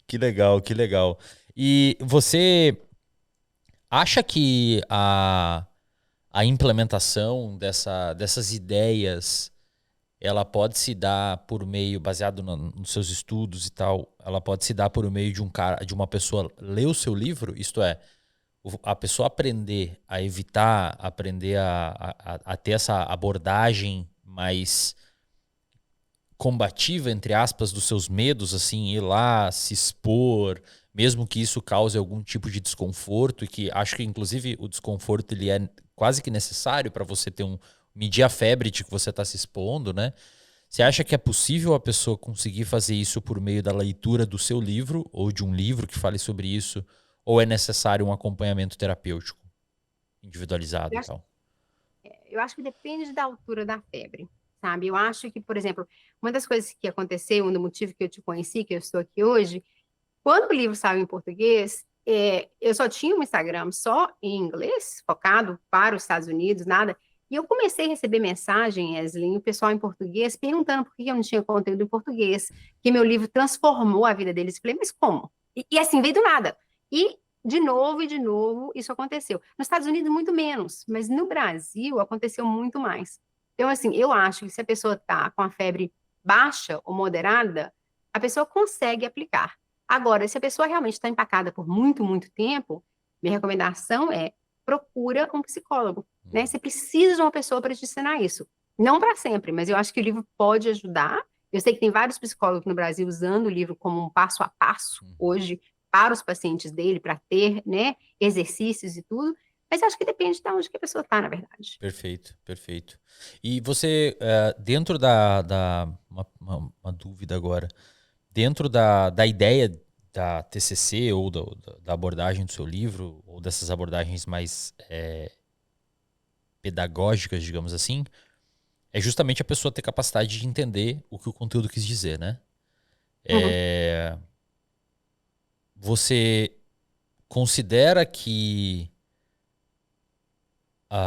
Que legal, que legal. E você acha que a implementação dessas ideias ela pode se dar por meio, baseado nos seus estudos e tal, ela pode se dar por meio de um cara, de uma pessoa ler o seu livro, isto é, a pessoa aprender a evitar, aprender a ter essa abordagem mais combativa, entre aspas, dos seus medos, assim, ir lá, se expor, mesmo que isso cause algum tipo de desconforto, e que acho que, inclusive, o desconforto ele é quase que necessário para você ter medir a febre de que você está se expondo, né? Você acha que é possível a pessoa conseguir fazer isso por meio da leitura do seu livro, ou de um livro que fale sobre isso, ou é necessário um acompanhamento terapêutico, individualizado Eu e acho, tal? eu acho que depende da altura da febre, sabe? Eu acho que, por exemplo, uma das coisas que aconteceu, um do motivo que eu te conheci, que eu estou aqui hoje, quando o livro saiu em português, eu só tinha um Instagram só em inglês, focado para os Estados Unidos, nada. E eu comecei a receber mensagem, Eslin, o pessoal em português, perguntando por que eu não tinha conteúdo em português, que meu livro transformou a vida deles. Eu falei, mas como? E assim, veio do nada. E e de novo, isso aconteceu. Nos Estados Unidos, muito menos, mas no Brasil aconteceu muito mais. Então, assim, eu acho que se a pessoa está com a febre baixa ou moderada, a pessoa consegue aplicar. Agora, se a pessoa realmente está empacada por muito, muito tempo, minha recomendação é procura um psicólogo, né? Você precisa de uma pessoa para te ensinar isso. Não para sempre, mas eu acho que o livro pode ajudar. Eu sei que tem vários psicólogos no Brasil usando o livro como um passo a passo hoje para os pacientes dele, para ter, né, exercícios e tudo, mas eu acho que depende de onde que a pessoa está, na verdade. Perfeito, perfeito. E você, dentro uma dúvida agora, dentro da ideia da TCC ou da abordagem do seu livro, ou dessas abordagens mais pedagógicas, digamos assim, é justamente a pessoa ter capacidade de entender o que o conteúdo quis dizer, né? Uhum. É, você considera que...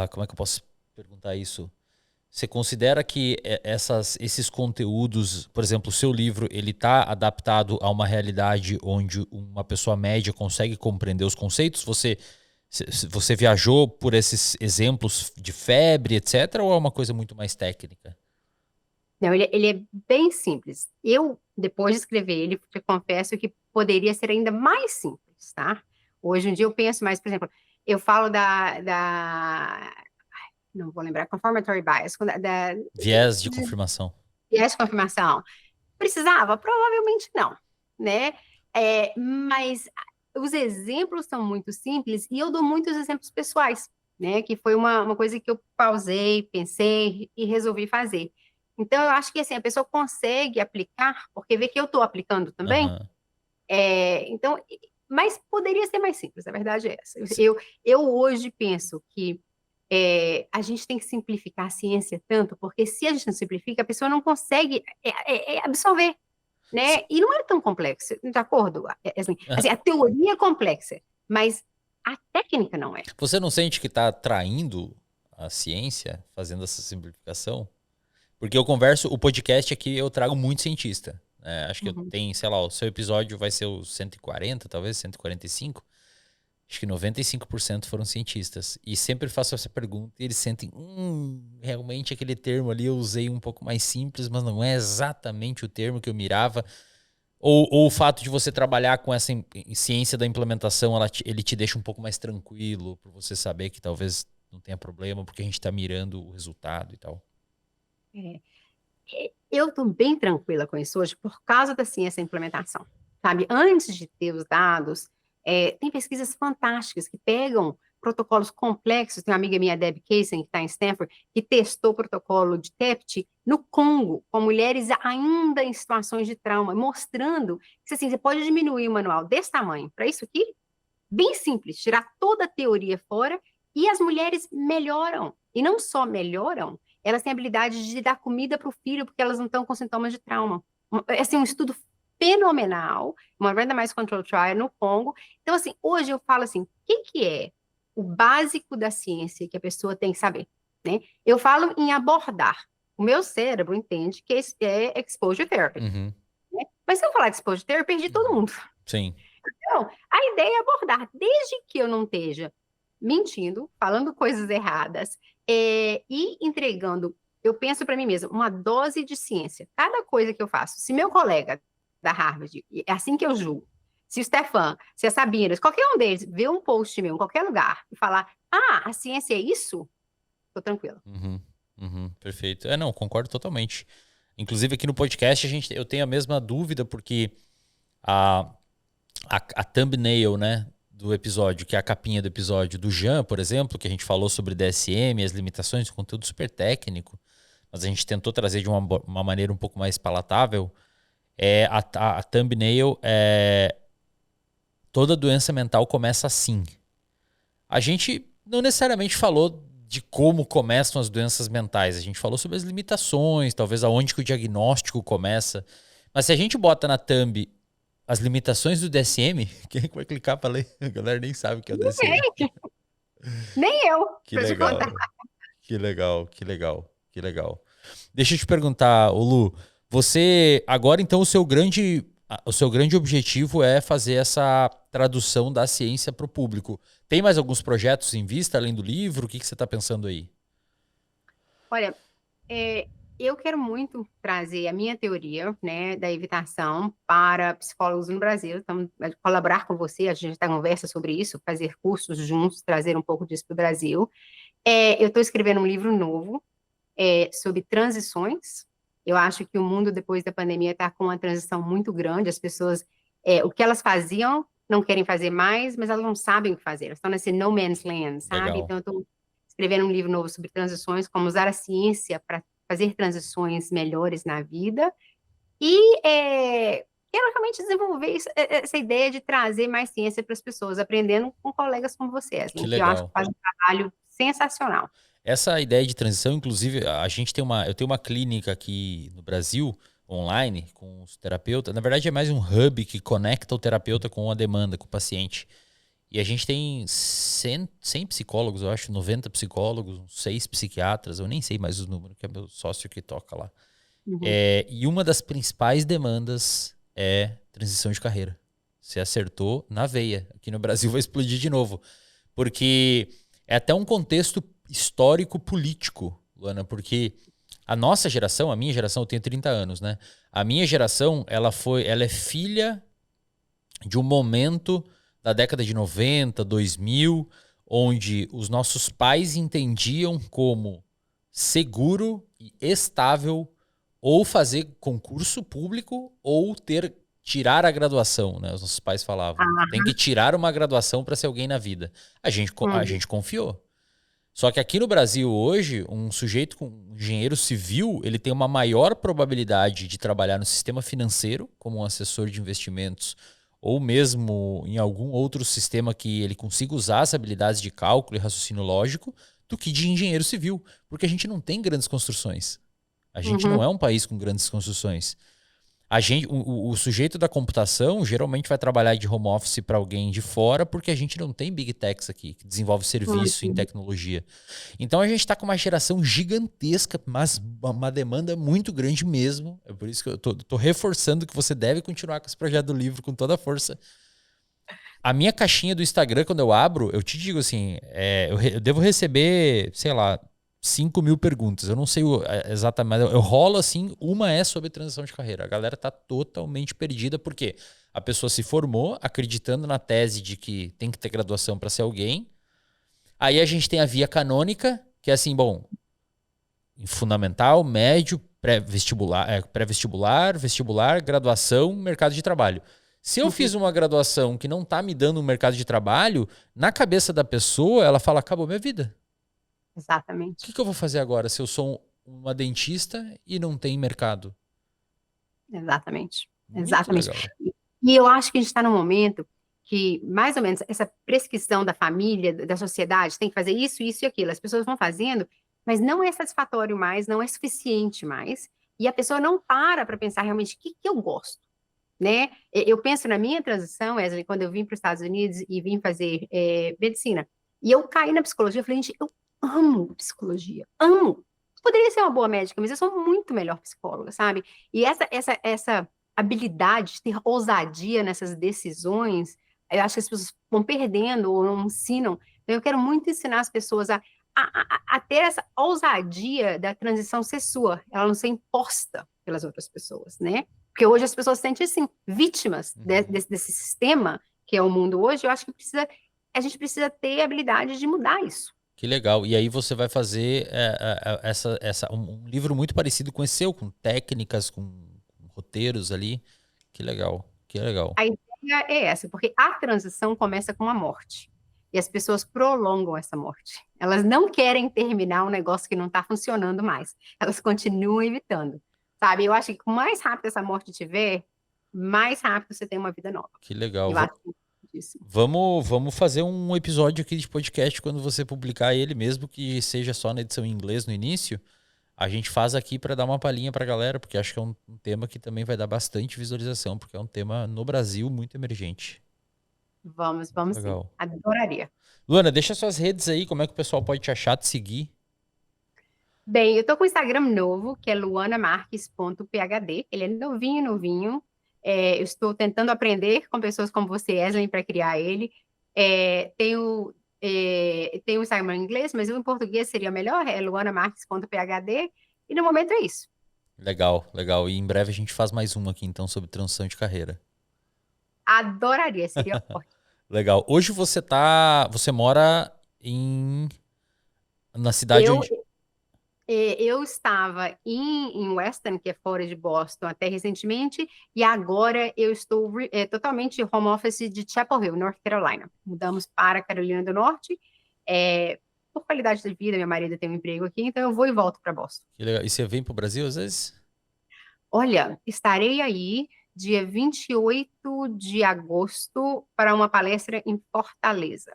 como é que eu posso perguntar isso? Você considera que esses conteúdos, por exemplo, o seu livro, ele está adaptado a uma realidade onde uma pessoa média consegue compreender os conceitos? Você viajou por esses exemplos de febre, etc., ou é uma coisa muito mais técnica? Não, ele é bem simples. Eu, depois de escrever ele, te confesso que poderia ser ainda mais simples, tá? Hoje em dia eu penso mais, por exemplo, eu falo não vou lembrar, confirmatory bias, Viés de confirmação. viés de confirmação. Precisava? Provavelmente não, né? Mas os exemplos são muito simples e eu dou muitos exemplos pessoais, né? Que foi uma coisa que eu pausei, pensei e resolvi fazer. Então, eu acho que assim, a pessoa consegue aplicar, porque vê que eu estou aplicando também. Aham. Então, mas poderia ser mais simples, a verdade é essa. Eu hoje penso que a gente tem que simplificar a ciência tanto, porque se a gente não simplifica, a pessoa não consegue absorver, né? E não é tão complexo, de acordo? Assim, a teoria é complexa, mas a técnica não é. Você não sente que está traindo a ciência fazendo essa simplificação? Porque eu converso, o podcast aqui eu trago muito cientista. Acho que eu Uhum. tenho, sei lá, o seu episódio vai ser o 140, talvez 145. Acho que 95% foram cientistas. E sempre faço essa pergunta e eles sentem, realmente aquele termo ali eu usei um pouco mais simples, mas não é exatamente o termo que eu mirava. Ou o fato de você trabalhar com essa ciência da implementação, ele te deixa um pouco mais tranquilo, por você saber que talvez não tenha problema, porque a gente está mirando o resultado e tal. É. Eu estou bem tranquila com isso hoje por causa da ciência da implementação, sabe? Antes de ter os dados, tem pesquisas fantásticas que pegam protocolos complexos. Tem uma amiga minha, Deb Kaysen, que está em Stanford, que testou o protocolo de TEPT no Congo, com mulheres ainda em situações de trauma, mostrando que assim, você pode diminuir o manual desse tamanho para isso aqui, bem simples, tirar toda a teoria fora e as mulheres melhoram. E não só melhoram, elas têm a habilidade de dar comida para o filho porque elas não estão com sintomas de trauma. Assim, um estudo fenomenal, uma randomized control trial no Congo. Então, assim, hoje eu falo assim, o que é o básico da ciência que a pessoa tem que saber, né? Eu falo em abordar. O meu cérebro entende que é exposure therapy, Uhum. né? Mas se eu falar de exposure therapy, eu perdi todo mundo. Sim. Então, a ideia é abordar, desde que eu não esteja mentindo, falando coisas erradas, e entregando, eu penso para mim mesma, uma dose de ciência. Cada coisa que eu faço, se meu colega da Harvard, é assim que eu julgo, se o Stefan, se a Sabina, se qualquer um deles vê um post meu em qualquer lugar e falar, a ciência é isso, estou tranquila. Uhum. Uhum. Perfeito. Não, concordo totalmente. Inclusive aqui no podcast eu tenho a mesma dúvida, porque a, a thumbnail, né, do episódio, que é a capinha do episódio do Jean, por exemplo, que a gente falou sobre DSM, as limitações, conteúdo super técnico, mas a gente tentou trazer de uma maneira um pouco mais palatável. A thumbnail é toda doença mental começa assim. A gente não necessariamente falou de como começam as doenças mentais. A gente falou sobre as limitações, talvez aonde que o diagnóstico começa. Mas se a gente bota na thumb as limitações do DSM, quem é que vai clicar para ler? A galera nem sabe o que é o DSM. Nem eu, Que para te contar. legal, que legal, que legal, que legal. Deixa eu te perguntar, ô Lu, você agora então o seu grande objetivo é fazer essa tradução da ciência para o público. Tem mais alguns projetos em vista além do livro? O que você está pensando aí? Olha, eu quero muito trazer a minha teoria, né, da evitação para psicólogos no Brasil. Então, colaborar com você, a gente está conversa sobre isso, fazer cursos juntos, trazer um pouco disso para o Brasil. Eu estou escrevendo um livro novo sobre transições. Eu acho que o mundo depois da pandemia está com uma transição muito grande. As pessoas, o que elas faziam, não querem fazer mais, mas elas não sabem o que fazer. Elas estão nesse no man's land, sabe? Legal. Então, eu estou escrevendo um livro novo sobre transições, como usar a ciência para fazer transições melhores na vida. E quero realmente desenvolver essa ideia de trazer mais ciência para as pessoas, aprendendo com colegas como você, Que Eslin, que eu acho que legal. faz um trabalho sensacional. Essa ideia de transição, inclusive, eu tenho uma clínica aqui no Brasil, online, com os terapeutas. Na verdade, é mais um hub que conecta o terapeuta com a demanda, com o paciente. E a gente tem 100 psicólogos, eu acho, 90 psicólogos, 6 psiquiatras, eu nem sei mais o número, que é meu sócio que toca lá. Uhum. E uma das principais demandas é transição de carreira. Você acertou na veia. Aqui no Brasil vai explodir de novo. Porque é até um contexto histórico político, Luana, porque a nossa geração, a minha geração, eu tenho 30 anos, né? A minha geração, ela é filha de um momento da década de 90, 2000, onde os nossos pais entendiam como seguro e estável ou fazer concurso público ou tirar a graduação, né? Os nossos pais falavam, tem Ah, que tirar uma graduação para ser alguém na vida. A gente uhum. confiou. Só que aqui no Brasil hoje, um sujeito com um engenheiro civil, ele tem uma maior probabilidade de trabalhar no sistema financeiro, como um assessor de investimentos, ou mesmo em algum outro sistema que ele consiga usar as habilidades de cálculo e raciocínio lógico, do que de engenheiro civil, porque a gente não tem grandes construções. A gente não Uhum. é um país com grandes construções. O sujeito da computação geralmente vai trabalhar de home office para alguém de fora, porque a gente não tem big techs aqui, que desenvolve serviço em Uhum. tecnologia. Então a gente está com uma geração gigantesca, mas uma demanda muito grande mesmo. É por isso que eu tô reforçando que você deve continuar com esse projeto do livro com toda a força. A minha caixinha do Instagram, quando eu abro, eu te digo assim, eu devo receber, sei lá, 5.000 perguntas. Eu não sei exatamente, mas eu rolo assim, uma é sobre transição de carreira. A galera tá totalmente perdida, porque a pessoa se formou acreditando na tese de que tem que ter graduação para ser alguém. Aí a gente tem a via canônica, que é assim, bom, fundamental, médio, pré-vestibular, vestibular, graduação, mercado de trabalho. Se eu Uhum. fiz uma graduação que não está me dando um mercado de trabalho, na cabeça da pessoa, ela fala, acabou minha vida. O Exatamente. que eu vou fazer agora se eu sou uma dentista e não tem mercado? Exatamente. Muito Exatamente. legal. E eu acho que a gente está num momento que, mais ou menos, essa prescrição da família, da sociedade, tem que fazer isso, isso e aquilo. As pessoas vão fazendo, mas não é satisfatório mais, não é suficiente mais. E a pessoa não para pensar realmente o que que eu gosto, né? Eu penso na minha transição, Wesley, quando eu vim para os Estados Unidos e vim fazer medicina. E eu caí na psicologia, eu falei, gente, eu amo psicologia, amo. Poderia ser uma boa médica, mas eu sou muito melhor psicóloga, sabe? E essa habilidade de ter ousadia nessas decisões, eu acho que as pessoas vão perdendo ou não ensinam. Então, eu quero muito ensinar as pessoas a ter essa ousadia da transição ser sua, ela não ser imposta pelas outras pessoas, né? Porque hoje as pessoas se sentem, assim, vítimas Uhum. desse sistema que é o mundo hoje. Eu acho que a gente precisa ter a habilidade de mudar isso. Que legal. E aí você vai fazer um livro muito parecido com esse seu, com técnicas, com roteiros ali. Que legal, que legal. A ideia é essa, porque a transição começa com a morte. E as pessoas prolongam essa morte. Elas não querem terminar um negócio que não está funcionando mais. Elas continuam evitando. Sabe? Eu acho que quanto mais rápido essa morte tiver, mais rápido você tem uma vida nova. Que legal. Eu acho isso. Vamos fazer um episódio aqui de podcast quando você publicar ele, mesmo que seja só na edição em inglês no início. A gente faz aqui para dar uma palhinha para a galera, porque acho que é um tema que também vai dar bastante visualização, porque é um tema no Brasil muito emergente. Vamos, Muito vamos sim. legal. Adoraria. Luana, deixa suas redes aí, como é que o pessoal pode te achar, te seguir. Bem, eu tô com um Instagram novo, que é luanamarques.phd. Ele é novinho, novinho. Eu estou tentando aprender com pessoas como você, Esley, para criar ele. Tenho um Instagram em inglês, mas o em português seria melhor, é luanamarques.phd. E no momento é isso. Legal, legal. E em breve a gente faz mais um aqui, então, sobre transição de carreira. Adoraria, seria ótimo. Legal. Hoje você mora na cidade Eu, onde... eu estava em Weston, que é fora de Boston, até recentemente, e agora eu estou totalmente home office de Chapel Hill, North Carolina. Mudamos para Carolina do Norte, por qualidade de vida, minha marido tem um emprego aqui, então eu vou e volto para Boston. Que legal. E você vem pro Brasil às vezes? Olha, estarei aí dia 28 de agosto para uma palestra em Fortaleza.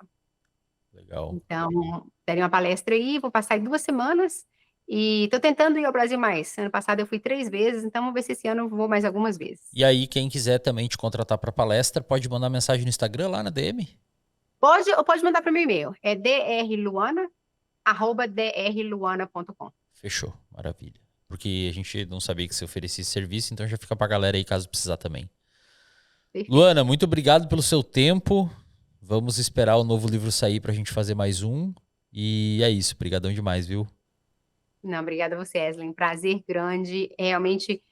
Legal. Então, terei uma palestra aí, vou passar aí 2 semanas e estou tentando ir ao Brasil mais. Ano passado eu fui 3 vezes, então vamos ver se esse ano eu vou mais algumas vezes. E aí, quem quiser também te contratar para palestra, pode mandar mensagem no Instagram lá na DM? Pode mandar para o meu e-mail, é drluana@drluana.com. Fechou. Maravilha. Porque a gente não sabia que você oferecia esse serviço, então já fica pra galera aí caso precisar também. Perfeito. Luana, muito obrigado pelo seu tempo. Vamos esperar o novo livro sair pra gente fazer mais um. E é isso. Obrigadão demais, viu? Não, obrigada a você, Eslin. Prazer grande. Realmente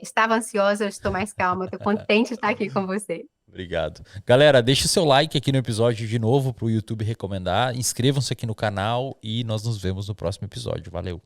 estava ansiosa, estou mais calma, estou contente de estar aqui com você. Obrigado. Galera, deixa o seu like aqui no episódio de novo pro YouTube recomendar. Inscrevam-se aqui no canal e nós nos vemos no próximo episódio. Valeu.